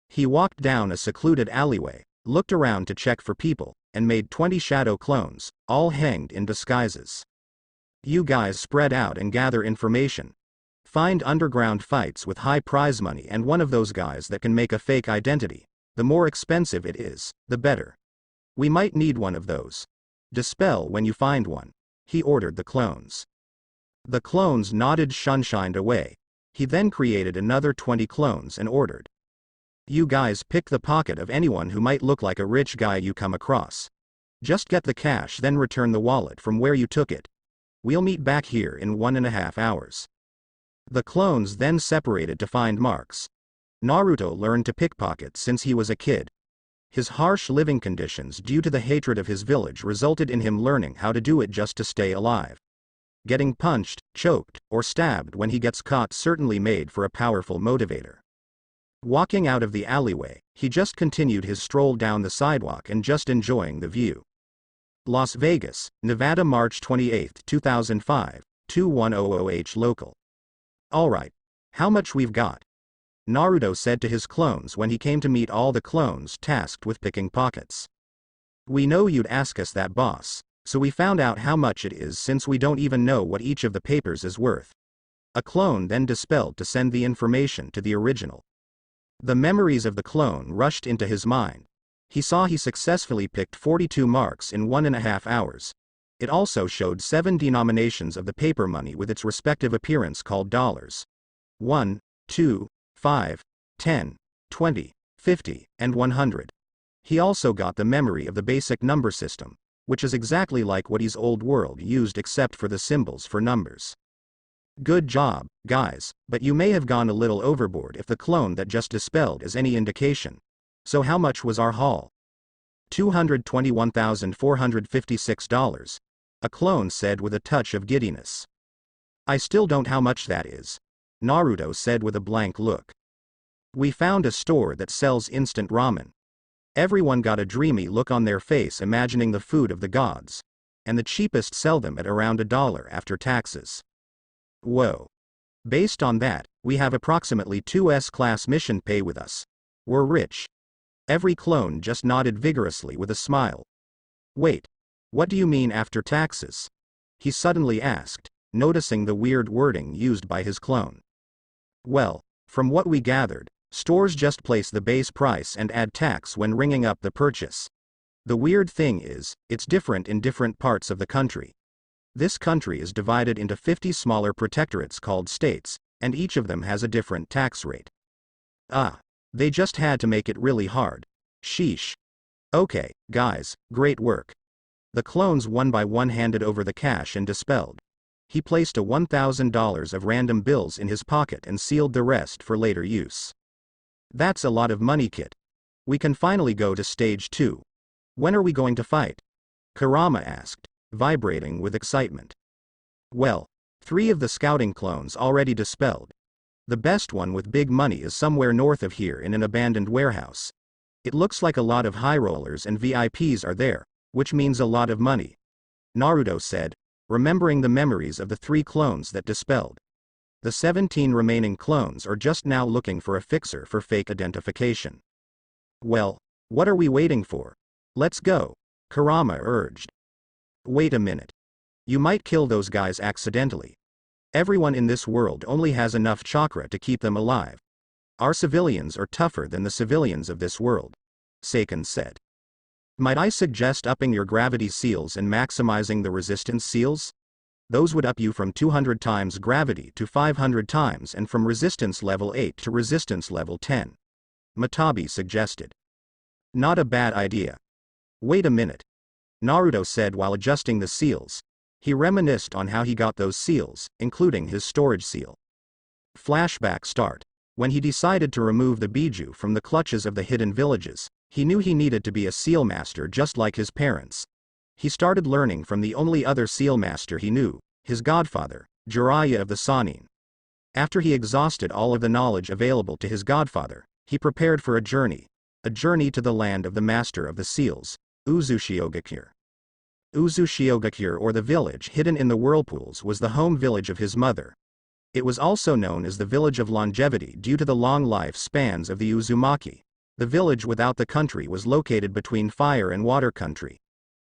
He walked down a secluded alleyway, looked around to check for people, and made 20 shadow clones, all hanged in disguises. You guys spread out and gather information. Find underground fights with high prize money and one of those guys that can make a fake identity. The more expensive it is, the better. We might need one of those. Dispel when you find one, he ordered the clones. The clones nodded, shunshined away. He then created another 20 clones and ordered. You guys pick the pocket of anyone who might look like a rich guy you come across. Just get the cash, then return the wallet from where you took it. We'll meet back here in 1.5 hours. The clones then separated to find marks. Naruto learned to pickpocket since he was a kid. His harsh living conditions due to the hatred of his village resulted in him learning how to do it just to stay alive. Getting punched, choked, or stabbed when he gets caught certainly made for a powerful motivator. Walking out of the alleyway, he just continued his stroll down the sidewalk and just enjoying the view. Las Vegas, Nevada, March 28, 2005, 2100H local. Alright. How much we've got? Naruto said to his clones when he came to meet all the clones tasked with picking pockets. We know you'd ask us that, boss, so we found out how much it is since we don't even know what each of the papers is worth. A clone then dispelled to send the information to the original. The memories of the clone rushed into his mind. He saw he successfully picked 42 marks in 1.5 hours. It also showed 7 denominations of the paper money with its respective appearance called dollars. 1, 2, 5, 10, 20, 50, and 100. He also got the memory of the basic number system, which is exactly like what his old world used except for the symbols for numbers. Good job, guys, but you may have gone a little overboard if the clone that just dispelled is any indication. So how much was our haul? $221,456, a clone said with a touch of giddiness. I still don't how much that is, Naruto said with a blank look. We found a store that sells instant ramen. Everyone got a dreamy look on their face imagining the food of the gods. And the cheapest sell them at around $1 after taxes. Whoa. Based on that, we have approximately 2 S-class mission pay with us. We're rich. Every clone just nodded vigorously with a smile. Wait. What do you mean after taxes? He suddenly asked, noticing the weird wording used by his clone. Well, from what we gathered, stores just place the base price and add tax when ringing up the purchase. The weird thing is, it's different in different parts of the country. This country is divided into 50 smaller protectorates called states, and each of them has a different tax rate. Ah. They just had to make it really hard. Sheesh. Okay, guys, great work. The clones one by one handed over the cash and dispelled. He placed a $1,000 of random bills in his pocket and sealed the rest for later use. That's a lot of money, kid. We can finally go to stage 2. When are we going to fight? Kurama asked, vibrating with excitement. Well, 3 of the scouting clones already dispelled. The best one with big money is somewhere north of here in an abandoned warehouse. It looks like a lot of high rollers and VIPs are there, which means a lot of money. Naruto said, remembering the memories of the 3 clones that dispelled. The 17 remaining clones are just now looking for a fixer for fake identification. Well, what are we waiting for? Let's go, Kurama urged. Wait a minute. You might kill those guys accidentally. Everyone in this world only has enough chakra to keep them alive. Our civilians are tougher than the civilians of this world, Seiken said. Might I suggest upping your gravity seals and maximizing the resistance seals? Those would up you from 200 times gravity to 500 times and from resistance level 8 to resistance level 10. Matabi suggested. Not a bad idea. Wait a minute. Naruto said while adjusting the seals. He reminisced on how he got those seals, including his storage seal. Flashback start. When he decided to remove the Biju from the clutches of the hidden villages, he knew he needed to be a seal master just like his parents. He started learning from the only other seal master he knew, his godfather, Jiraiya of the Sannin. After he exhausted all of the knowledge available to his godfather, he prepared for a journey to the land of the master of the seals, Uzushiogakure. Uzushiogakure, or the village hidden in the whirlpools, was the home village of his mother. It was also known as the village of longevity due to the long life spans of the Uzumaki. The village without the country was located between fire and water country.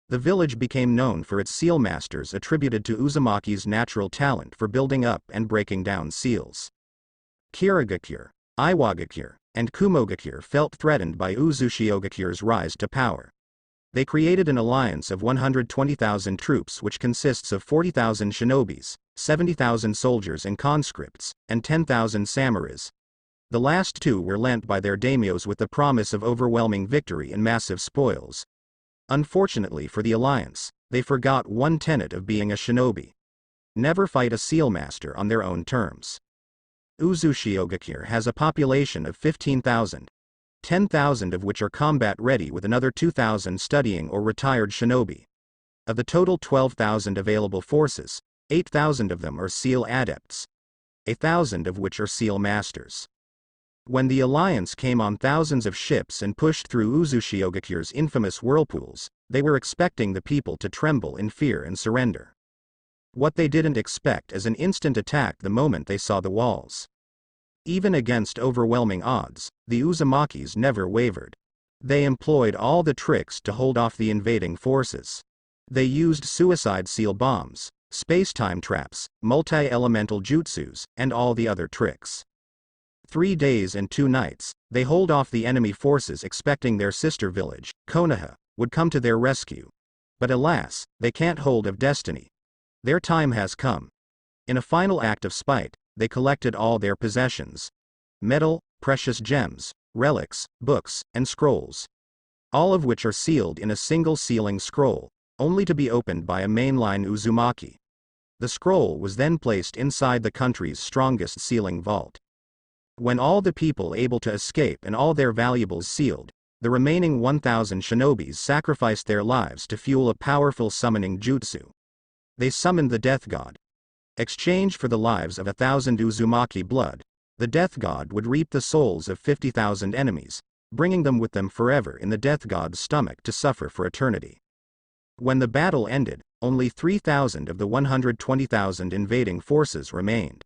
The village became known for its seal masters attributed to Uzumaki's natural talent for building up and breaking down seals. Kirigakure, Iwagakure, and Kumogakure felt threatened by Uzushiyogakure's rise to power. They created an alliance of 120,000 troops which consists of 40,000 shinobis, 70,000 soldiers and conscripts, and 10,000 samurais. The last 2 were lent by their daimyos with the promise of overwhelming victory and massive spoils. Unfortunately for the alliance, they forgot one tenet of being a shinobi. Never fight a seal master on their own terms. Uzushiogakure has a population of 15,000. 10,000 of which are combat ready with another 2,000 studying or retired shinobi. Of the total 12,000 available forces, 8,000 of them are seal adepts. 1,000 of which are seal masters. When the alliance came on thousands of ships and pushed through Uzushiyogakure's infamous whirlpools, they were expecting the people to tremble in fear and surrender. What they didn't expect is an instant attack the moment they saw the walls. Even against overwhelming odds, the Uzumakis never wavered. They employed all the tricks to hold off the invading forces. They used suicide seal bombs, space-time traps, multi-elemental jutsus, and all the other tricks. 3 days and 2 nights, they hold off the enemy forces expecting their sister village, Konoha, would come to their rescue. But alas, they can't hold of destiny. Their time has come. In a final act of spite, they collected all their possessions. Metal, precious gems, relics, books, and scrolls. All of which are sealed in a single sealing scroll, only to be opened by a mainline Uzumaki. The scroll was then placed inside the country's strongest sealing vault. When all the people able to escape and all their valuables sealed, the remaining 1,000 shinobis sacrificed their lives to fuel a powerful summoning jutsu. They summoned the Death God. Exchange for the lives of 1,000 Uzumaki blood, the Death God would reap the souls of 50,000 enemies, bringing them with them forever in the Death God's stomach to suffer for eternity. When the battle ended, only 3,000 of the 120,000 invading forces remained.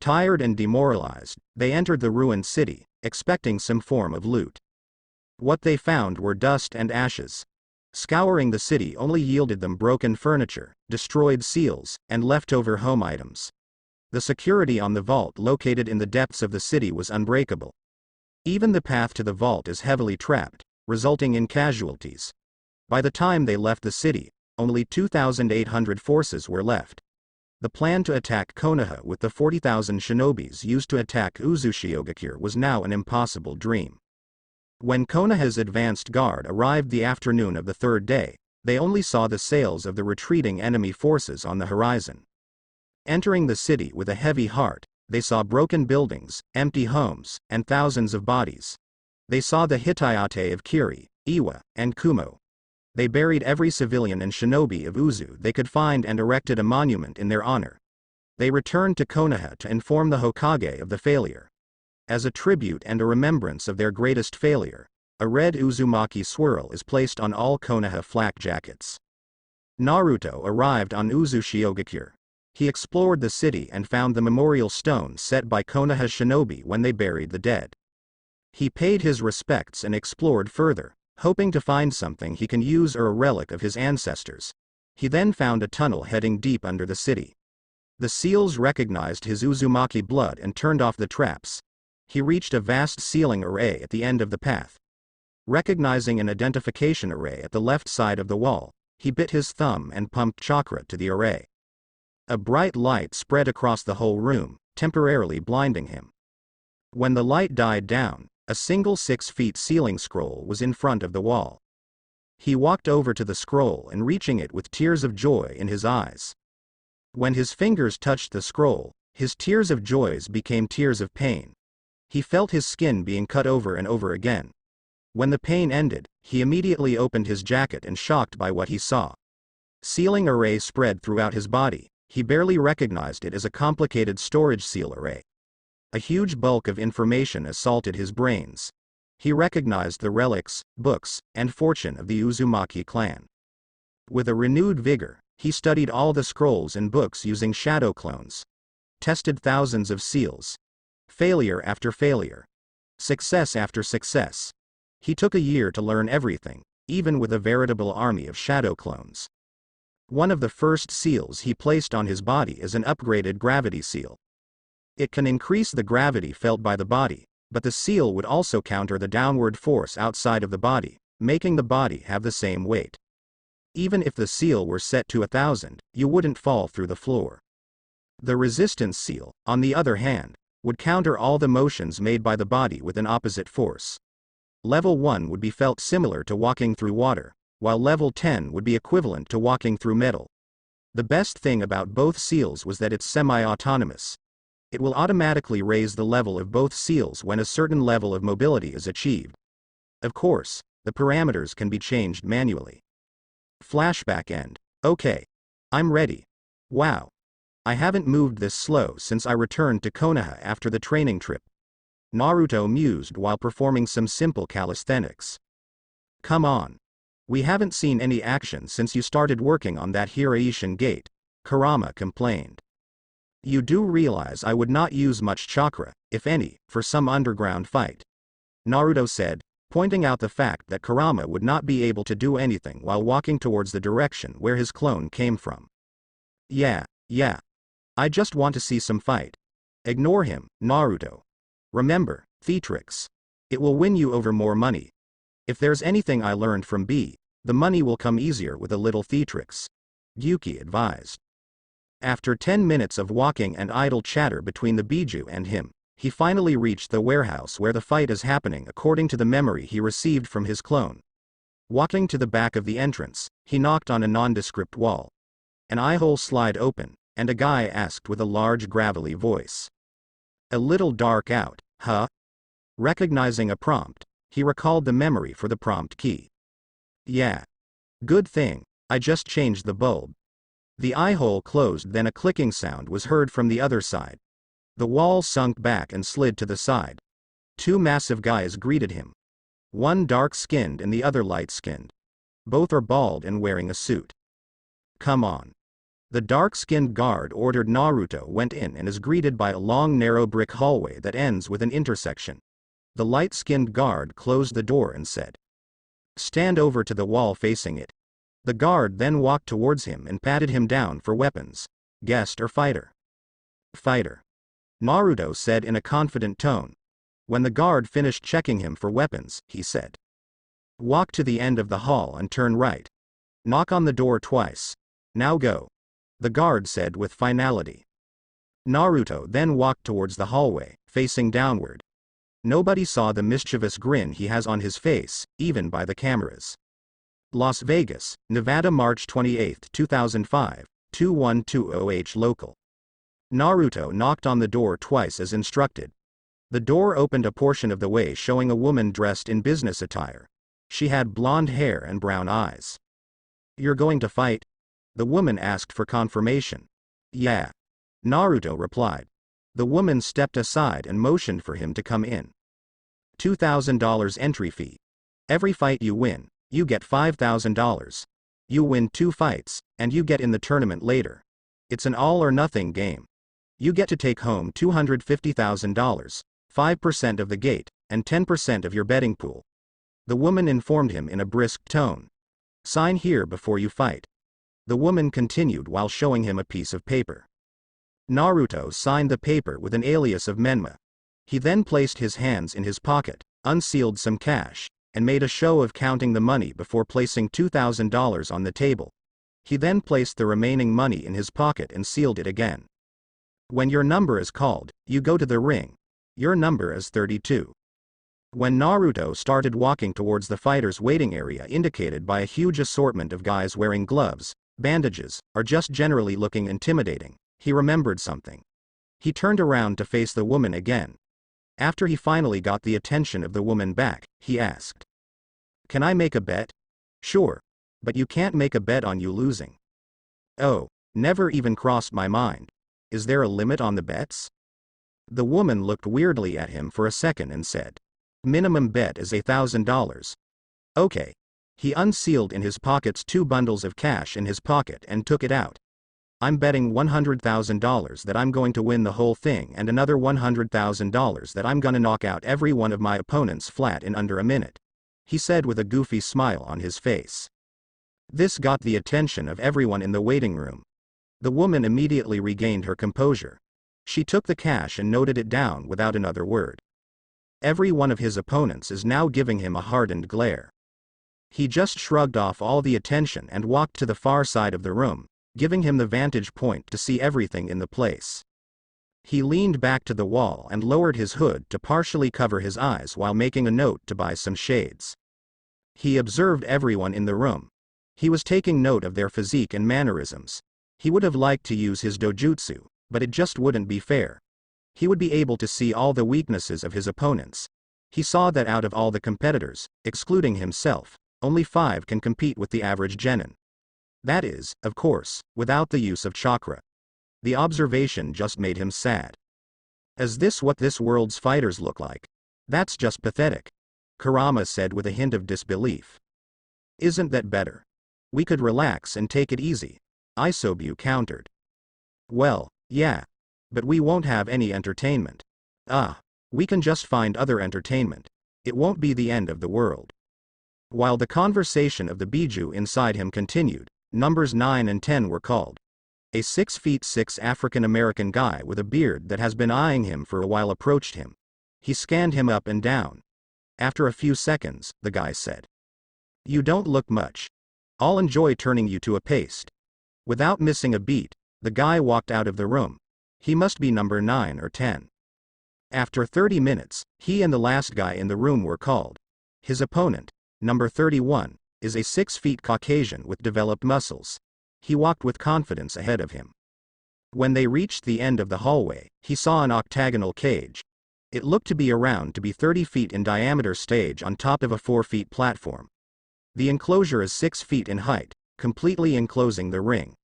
Tired and demoralized, they entered the ruined city, expecting some form of loot. What they found were dust and ashes. Scouring the city only yielded them broken furniture, destroyed seals, and leftover home items. The security on the vault located in the depths of the city was unbreakable. Even the path to the vault is heavily trapped, resulting in casualties. By the time they left the city, only 2,800 forces were left. The plan to attack Konoha with the 40,000 shinobis used to attack Uzushiogakure was now an impossible dream. When Konoha's advanced guard arrived the afternoon of the 3rd day, they only saw the sails of the retreating enemy forces on the horizon. Entering the city with a heavy heart, they saw broken buildings, empty homes, and thousands of bodies. They saw the Hitayate of Kiri, Iwa, and Kumo. They buried every civilian and shinobi of Uzu they could find and erected a monument in their honor. They returned to Konoha to inform the Hokage of the failure. As a tribute and a remembrance of their greatest failure, a red Uzumaki swirl is placed on all Konoha flak jackets. Naruto arrived on Uzushiogakure. He explored the city and found the memorial stone set by Konoha shinobi when they buried the dead. He paid his respects and explored further, hoping to find something he can use or a relic of his ancestors. He then found a tunnel heading deep under the city. The seals recognized his Uzumaki blood and turned off the traps. He reached a vast sealing array at the end of the path. Recognizing an identification array at the left side of the wall, he bit his thumb and pumped chakra to the array. A bright light spread across the whole room, temporarily blinding him. When the light died down, a single 6-feet sealing scroll was in front of the wall. He walked over to the scroll and reaching it with tears of joy in his eyes. When his fingers touched the scroll, his tears of joy became tears of pain. He felt his skin being cut over and over again. When the pain ended, he immediately opened his jacket and shocked by what he saw. Sealing array spread throughout his body. He barely recognized it as a complicated storage seal array. A huge bulk of information assaulted his brains. He recognized the relics, books, and fortune of the Uzumaki clan. With a renewed vigor, he studied all the scrolls and books using shadow clones. Tested thousands of seals. Failure after failure. Success after success. He took a year to learn everything, even with a veritable army of shadow clones. One of the first seals he placed on his body is an upgraded gravity seal. It can increase the gravity felt by the body, but the seal would also counter the downward force outside of the body, making the body have the same weight. Even if the seal were set to 1,000, you wouldn't fall through the floor. The resistance seal, on the other hand, would counter all the motions made by the body with an opposite force. Level 1 would be felt similar to walking through water, while level 10 would be equivalent to walking through metal. The best thing about both seals was that it's semi-autonomous. It will automatically raise the level of both seals when a certain level of mobility is achieved. Of course, the parameters can be changed manually. Flashback end. Okay. I'm ready. Wow. I haven't moved this slow since I returned to Konoha after the training trip. Naruto mused while performing some simple calisthenics. Come on. We haven't seen any action since you started working on that Hiraishin gate, Kurama complained. You do realize I would not use much chakra, if any, for some underground fight. Naruto said, pointing out the fact that Kurama would not be able to do anything while walking towards the direction where his clone came from. Yeah. I just want to see some fight. Ignore him, Naruto. Remember, theatrics. It will win you over more money. If there's anything I learned from B, the money will come easier with a little theatrics. Gyuki advised. After 10 minutes of walking and idle chatter between the Biju and him, he finally reached the warehouse where the fight is happening according to the memory he received from his clone. Walking to the back of the entrance, he knocked on a nondescript wall. An eye-hole slid open, and a guy asked with a large gravelly voice. A little dark out, huh? Recognizing a prompt, he recalled the memory for the prompt key. Yeah. Good thing, I just changed the bulb. The eye-hole closed, then a clicking sound was heard from the other side. The wall sunk back and slid to the side. Two massive guys greeted him. One dark-skinned and the other light-skinned. Both are bald and wearing a suit. Come on. The dark-skinned guard ordered. Naruto went in and is greeted by a long narrow brick hallway that ends with an intersection. The light-skinned guard closed the door and said, "Stand over to the wall facing it." The guard then walked towards him and patted him down for weapons. Guest or fighter? Fighter. Naruto said in a confident tone. When the guard finished checking him for weapons, he said, "Walk to the end of the hall and turn right. Knock on the door twice. Now go." The guard said with finality. Naruto then walked towards the hallway, facing downward. Nobody saw the mischievous grin he has on his face, even by the cameras. Las Vegas, Nevada, March 28, 2005, 2120H local. Naruto knocked on the door twice as instructed. The door opened a portion of the way, showing a woman dressed in business attire. She had blonde hair and brown eyes. "You're going to fight?" The woman asked for confirmation. "Yeah." Naruto replied. The woman stepped aside and motioned for him to come in. $2,000 entry fee. Every fight you win, you get $5,000. You win 2 fights, and you get in the tournament later. It's an all-or-nothing game. You get to take home $250,000, 5% of the gate, and 10% of your betting pool. The woman informed him in a brisk tone. Sign here before you fight. The woman continued while showing him a piece of paper. Naruto signed the paper with an alias of Menma. He then placed his hands in his pocket, unsealed some cash, and made a show of counting the money before placing $2,000 on the table. He then placed the remaining money in his pocket and sealed it again. When your number is called, you go to the ring. Your number is 32. When Naruto started walking towards the fighters' waiting area indicated by a huge assortment of guys wearing gloves, bandages, or just generally looking intimidating, he remembered something. He turned around to face the woman again. After he finally got the attention of the woman back, he asked, "Can I make a bet?" "Sure. But you can't make a bet on you losing." "Oh, never even crossed my mind. Is there a limit on the bets?" The woman looked weirdly at him for a second and said, "Minimum bet is $1,000. Okay." He unsealed in his pockets 2 bundles of cash in his pocket and took it out. "I'm betting $100,000 that I'm going to win the whole thing and another $100,000 that I'm gonna knock out every one of my opponents flat in under a minute," he said with a goofy smile on his face. This got the attention of everyone in the waiting room. The woman immediately regained her composure. She took the cash and noted it down without another word. Every one of his opponents is now giving him a hardened glare. He just shrugged off all the attention and walked to the far side of the room, giving him the vantage point to see everything in the place. He leaned back to the wall and lowered his hood to partially cover his eyes while making a note to buy some shades. He observed everyone in the room. He was taking note of their physique and mannerisms. He would have liked to use his dojutsu, but it just wouldn't be fair. He would be able to see all the weaknesses of his opponents. He saw that out of all the competitors, excluding himself, only 5 can compete with the average genin. That is, of course, without the use of chakra. The observation just made him sad. Is this what this world's fighters look like? That's just pathetic, Kurama said with a hint of disbelief. Isn't that better? We could relax and take it easy, Isobu countered. Well, yeah. But we won't have any entertainment. We can just find other entertainment. It won't be the end of the world. While the conversation of the Biju inside him continued, numbers 9 and 10 were called. A 6'6" African-American guy with a beard that has been eyeing him for a while approached him. He scanned him up and down. After a few seconds, the guy said, "You don't look much. I'll enjoy turning you to a paste." Without missing a beat, the guy walked out of the room. He must be number 9 or 10. After 30 minutes, he and the last guy in the room were called. His opponent, number 31, is a 6 feet Caucasian with developed muscles. He walked with confidence ahead of him. When they reached the end of the hallway, he saw an octagonal cage. It looked to be around to be 30 feet in diameter stage on top of a 4 feet platform. The enclosure is 6 feet in height, completely enclosing the ring.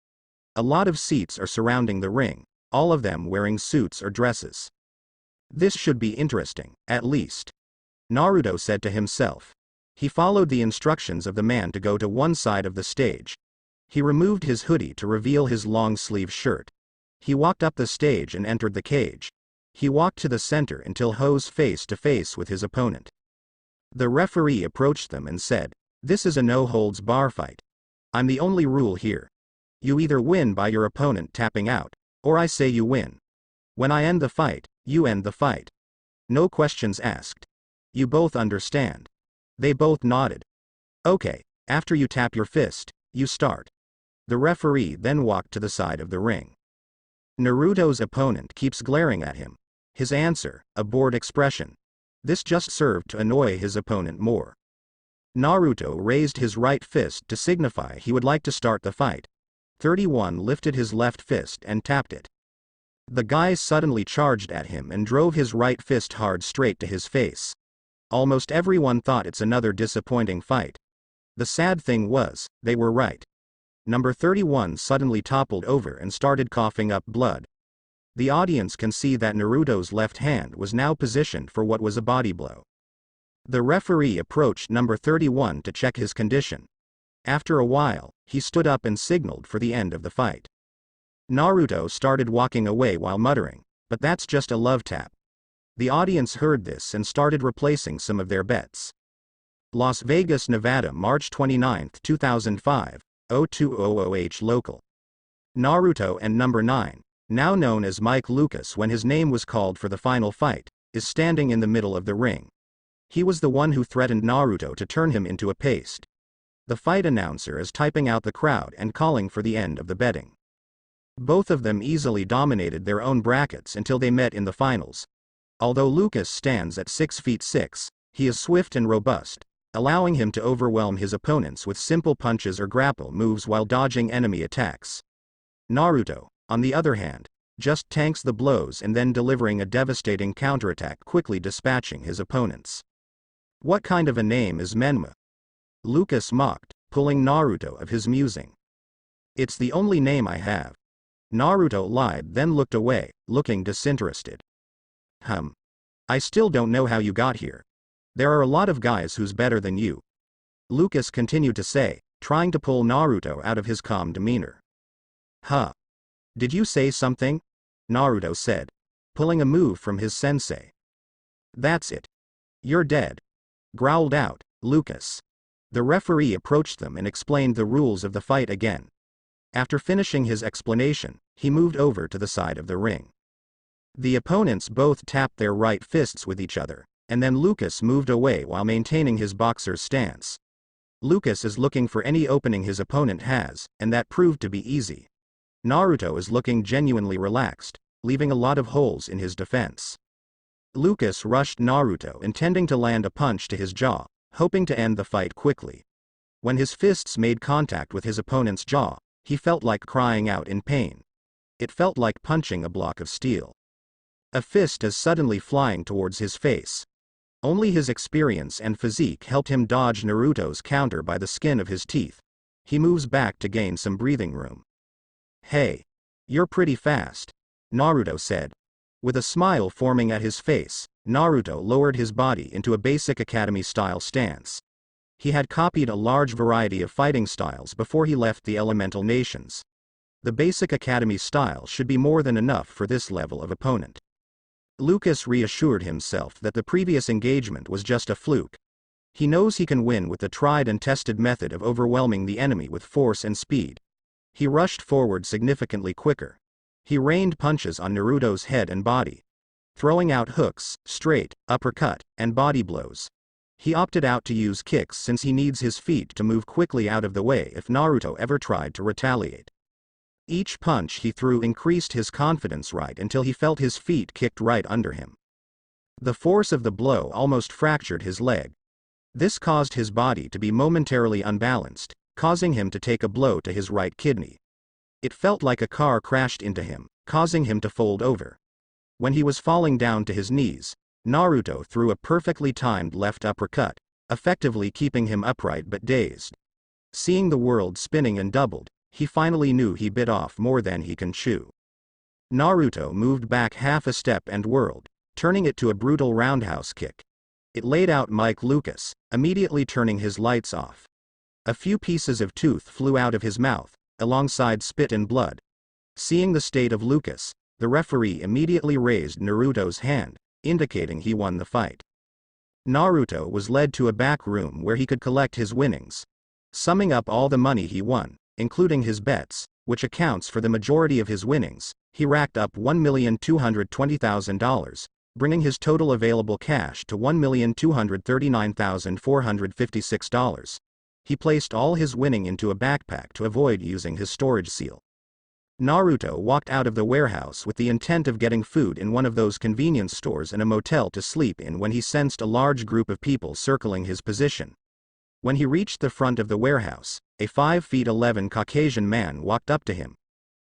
A lot of seats are surrounding the ring, all of them wearing suits or dresses. This should be interesting, at least, Naruto said to himself. He followed the instructions of the man to go to one side of the stage. He removed his hoodie to reveal his long-sleeve shirt. He walked up the stage and entered the cage. He walked to the center until Ho's face to face with his opponent. The referee approached them and said, "This is a no-holds-bar fight. I'm the only rule here. You either win by your opponent tapping out, or I say you win. When I end the fight, you end the fight. No questions asked. You both understand?" They both nodded. "Okay, after you tap your fist, you start." The referee then walked to the side of the ring. Naruto's opponent keeps glaring at him. His answer, a bored expression. This just served to annoy his opponent more. Naruto raised his right fist to signify he would like to start the fight. 31 lifted his left fist and tapped it. The guy suddenly charged at him and drove his right fist hard straight to his face. Almost everyone thought it's another disappointing fight. The sad thing was, they were right. Number 31 suddenly toppled over and started coughing up blood. The audience can see that Naruto's left hand was now positioned for what was a body blow. The referee approached number 31 to check his condition. After a while, he stood up and signaled for the end of the fight. Naruto started walking away while muttering, "But that's just a love tap." The audience heard this and started replacing some of their bets. Las Vegas, Nevada, March 29, 2005, 0200H local. Naruto and number 9, now known as Mike Lucas when his name was called for the final fight, is standing in the middle of the ring. He was the one who threatened Naruto to turn him into a paste. The fight announcer is typing out the crowd and calling for the end of the betting. Both of them easily dominated their own brackets until they met in the finals. Although Lucas stands at 6 feet 6, he is swift and robust, allowing him to overwhelm his opponents with simple punches or grapple moves while dodging enemy attacks. Naruto, on the other hand, just tanks the blows and then delivering a devastating counterattack, quickly dispatching his opponents. "What kind of a name is Menma?" Lucas mocked, pulling Naruto of his musing. "It's the only name I have." Naruto lied, then looked away, looking disinterested. I still don't know how you got here. There are a lot of guys who's better than you," Lucas continued to say, trying to pull Naruto out of his calm demeanor. "Huh? Did you say something?" Naruto said, pulling a move from his sensei. "That's it. You're dead," growled out Lucas. The referee approached them and explained the rules of the fight again. After finishing his explanation, he moved over to the side of the ring. The opponents both tapped their right fists with each other, and then Lucas moved away while maintaining his boxer's stance. Lucas is looking for any opening his opponent has, and that proved to be easy. Naruto is looking genuinely relaxed, leaving a lot of holes in his defense. Lucas rushed Naruto, intending to land a punch to his jaw, hoping to end the fight quickly. When his fists made contact with his opponent's jaw, he felt like crying out in pain. It felt like punching a block of steel. A fist is suddenly flying towards his face. Only his experience and physique helped him dodge Naruto's counter by the skin of his teeth. He moves back to gain some breathing room. "Hey, you're pretty fast," Naruto said. With a smile forming at his face, Naruto lowered his body into a basic academy-style stance. He had copied a large variety of fighting styles before he left the elemental nations. The basic academy style should be more than enough for this level of opponent. Lucas reassured himself that the previous engagement was just a fluke. He knows he can win with the tried and tested method of overwhelming the enemy with force and speed. He rushed forward significantly quicker. He rained punches on Naruto's head and body, throwing out hooks, straight, uppercut, and body blows. He opted out to use kicks since he needs his feet to move quickly out of the way if Naruto ever tried to retaliate. Each punch he threw increased his confidence right until he felt his feet kicked right under him. The force of the blow almost fractured his leg. This caused his body to be momentarily unbalanced, causing him to take a blow to his right kidney. It felt like a car crashed into him, causing him to fold over. When he was falling down to his knees, Naruto threw a perfectly timed left uppercut, effectively keeping him upright but dazed. Seeing the world spinning and doubled, he finally knew he bit off more than he can chew. Naruto moved back half a step and whirled, turning it to a brutal roundhouse kick. It laid out Mike Lucas, immediately turning his lights off. A few pieces of tooth flew out of his mouth, alongside spit and blood. Seeing the state of Lucas, the referee immediately raised Naruto's hand, indicating he won the fight. Naruto was led to a back room where he could collect his winnings. Summing up all the money he won, including his bets, which accounts for the majority of his winnings, he racked up $1,220,000, bringing his total available cash to $1,239,456. He placed all his winning into a backpack to avoid using his storage seal. Naruto walked out of the warehouse with the intent of getting food in one of those convenience stores and a motel to sleep in when he sensed a large group of people circling his position. When he reached the front of the warehouse, a 5'11" Caucasian man walked up to him.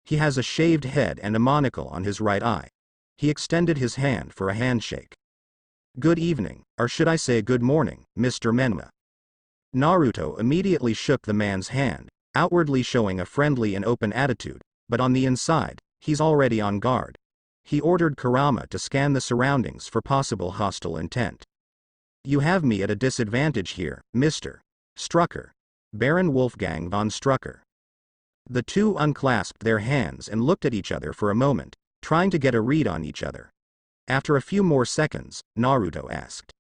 He has a shaved head and a monocle on his right eye. He extended his hand for a handshake. "Good evening, or should I say good morning, Mr. Menma." Naruto immediately shook the man's hand, outwardly showing a friendly and open attitude, but on the inside, he's already on guard. He ordered Kurama to scan the surroundings for possible hostile intent. "You have me at a disadvantage here, Mr. Strucker," Baron Wolfgang von Strucker. The two unclasped their hands and looked at each other for a moment, trying to get a read on each other. After a few more seconds, Naruto asked.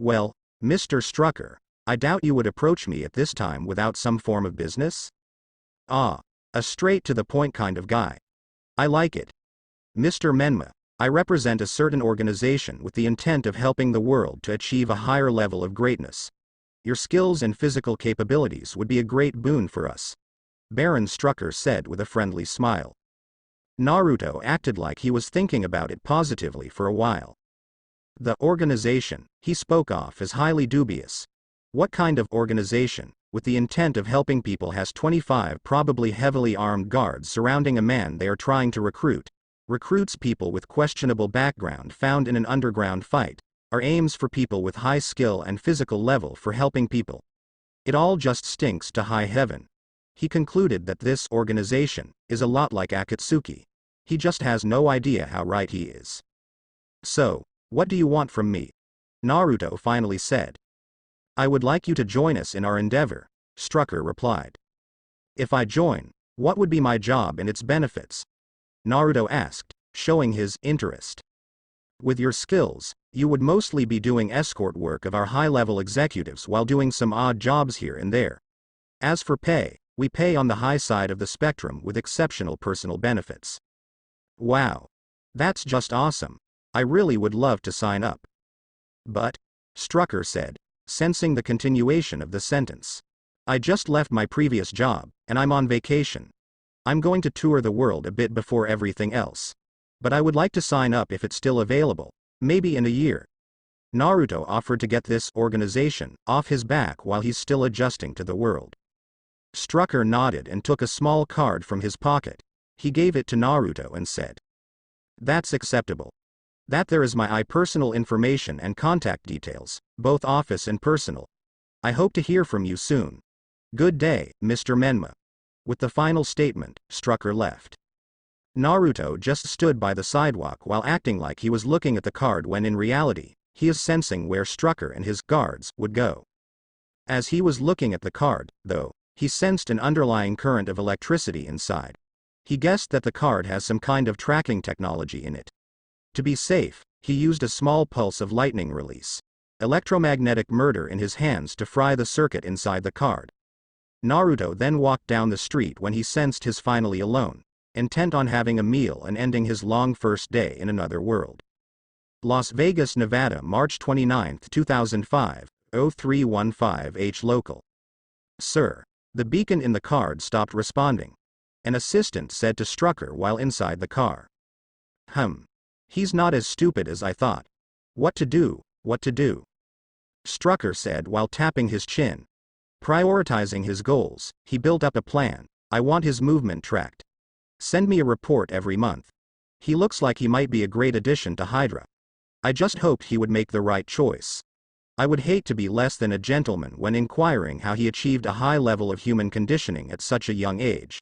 Well, Mr. Strucker, I doubt you would approach me at this time without some form of business? Ah, a straight-to-the-point kind of guy. I like it. Mr. Menma, I represent a certain organization with the intent of helping the world to achieve a higher level of greatness. Your skills and physical capabilities would be a great boon for us, Baron Strucker said with a friendly smile. Naruto acted like he was thinking about it positively for a while. The organization he spoke of is highly dubious. What kind of organization, with the intent of helping people, has 25 probably heavily armed guards surrounding a man they are trying to recruit, recruits people with questionable background found in an underground fight, or aims for people with high skill and physical level for helping people? It all just stinks to high heaven. He concluded that this organization is a lot like Akatsuki. He just has no idea how right he is. So, what do you want from me? Naruto finally said. I would like you to join us in our endeavor, Strucker replied. If I join, what would be my job and its benefits? Naruto asked, showing his interest. With your skills, you would mostly be doing escort work of our high-level executives while doing some odd jobs here and there. As for pay, we pay on the high side of the spectrum with exceptional personal benefits. Wow. That's just awesome. I really would love to sign up. But, Strucker said, sensing the continuation of the sentence. I just left my previous job, and I'm on vacation. I'm going to tour the world a bit before everything else. But I would like to sign up if it's still available, maybe in a year. Naruto offered to get this organization off his back while he's still adjusting to the world. Strucker nodded and took a small card from his pocket. He gave it to Naruto and said, That's acceptable. That there is my personal information and contact details, both office and personal. I hope to hear from you soon. Good day, Mr. Menma. With the final statement, Strucker left. Naruto just stood by the sidewalk while acting like he was looking at the card when in reality, he is sensing where Strucker and his guards would go. As he was looking at the card, though, he sensed an underlying current of electricity inside. He guessed that the card has some kind of tracking technology in it. To be safe, he used a small pulse of lightning release, electromagnetic murder in his hands to fry the circuit inside the card. Naruto then walked down the street when he sensed he's finally alone, intent on having a meal and ending his long first day in another world. Las Vegas, Nevada, March 29, 2005, 0315H local. Sir. The beacon in the card stopped responding. An assistant said to Strucker while inside the car. He's not as stupid as I thought. What to do, what to do? Strucker said while tapping his chin. Prioritizing his goals, he built up a plan. I want his movement tracked. Send me a report every month. He looks like he might be a great addition to Hydra. I just hoped he would make the right choice. I would hate to be less than a gentleman when inquiring how he achieved a high level of human conditioning at such a young age.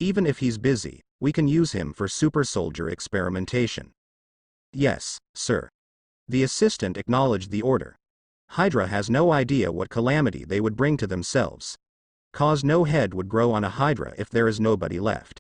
Even if he's busy, we can use him for super soldier experimentation. Yes, sir. The assistant acknowledged the order. Hydra has no idea what calamity they would bring to themselves. Cause no head would grow on a Hydra if there is nobody left.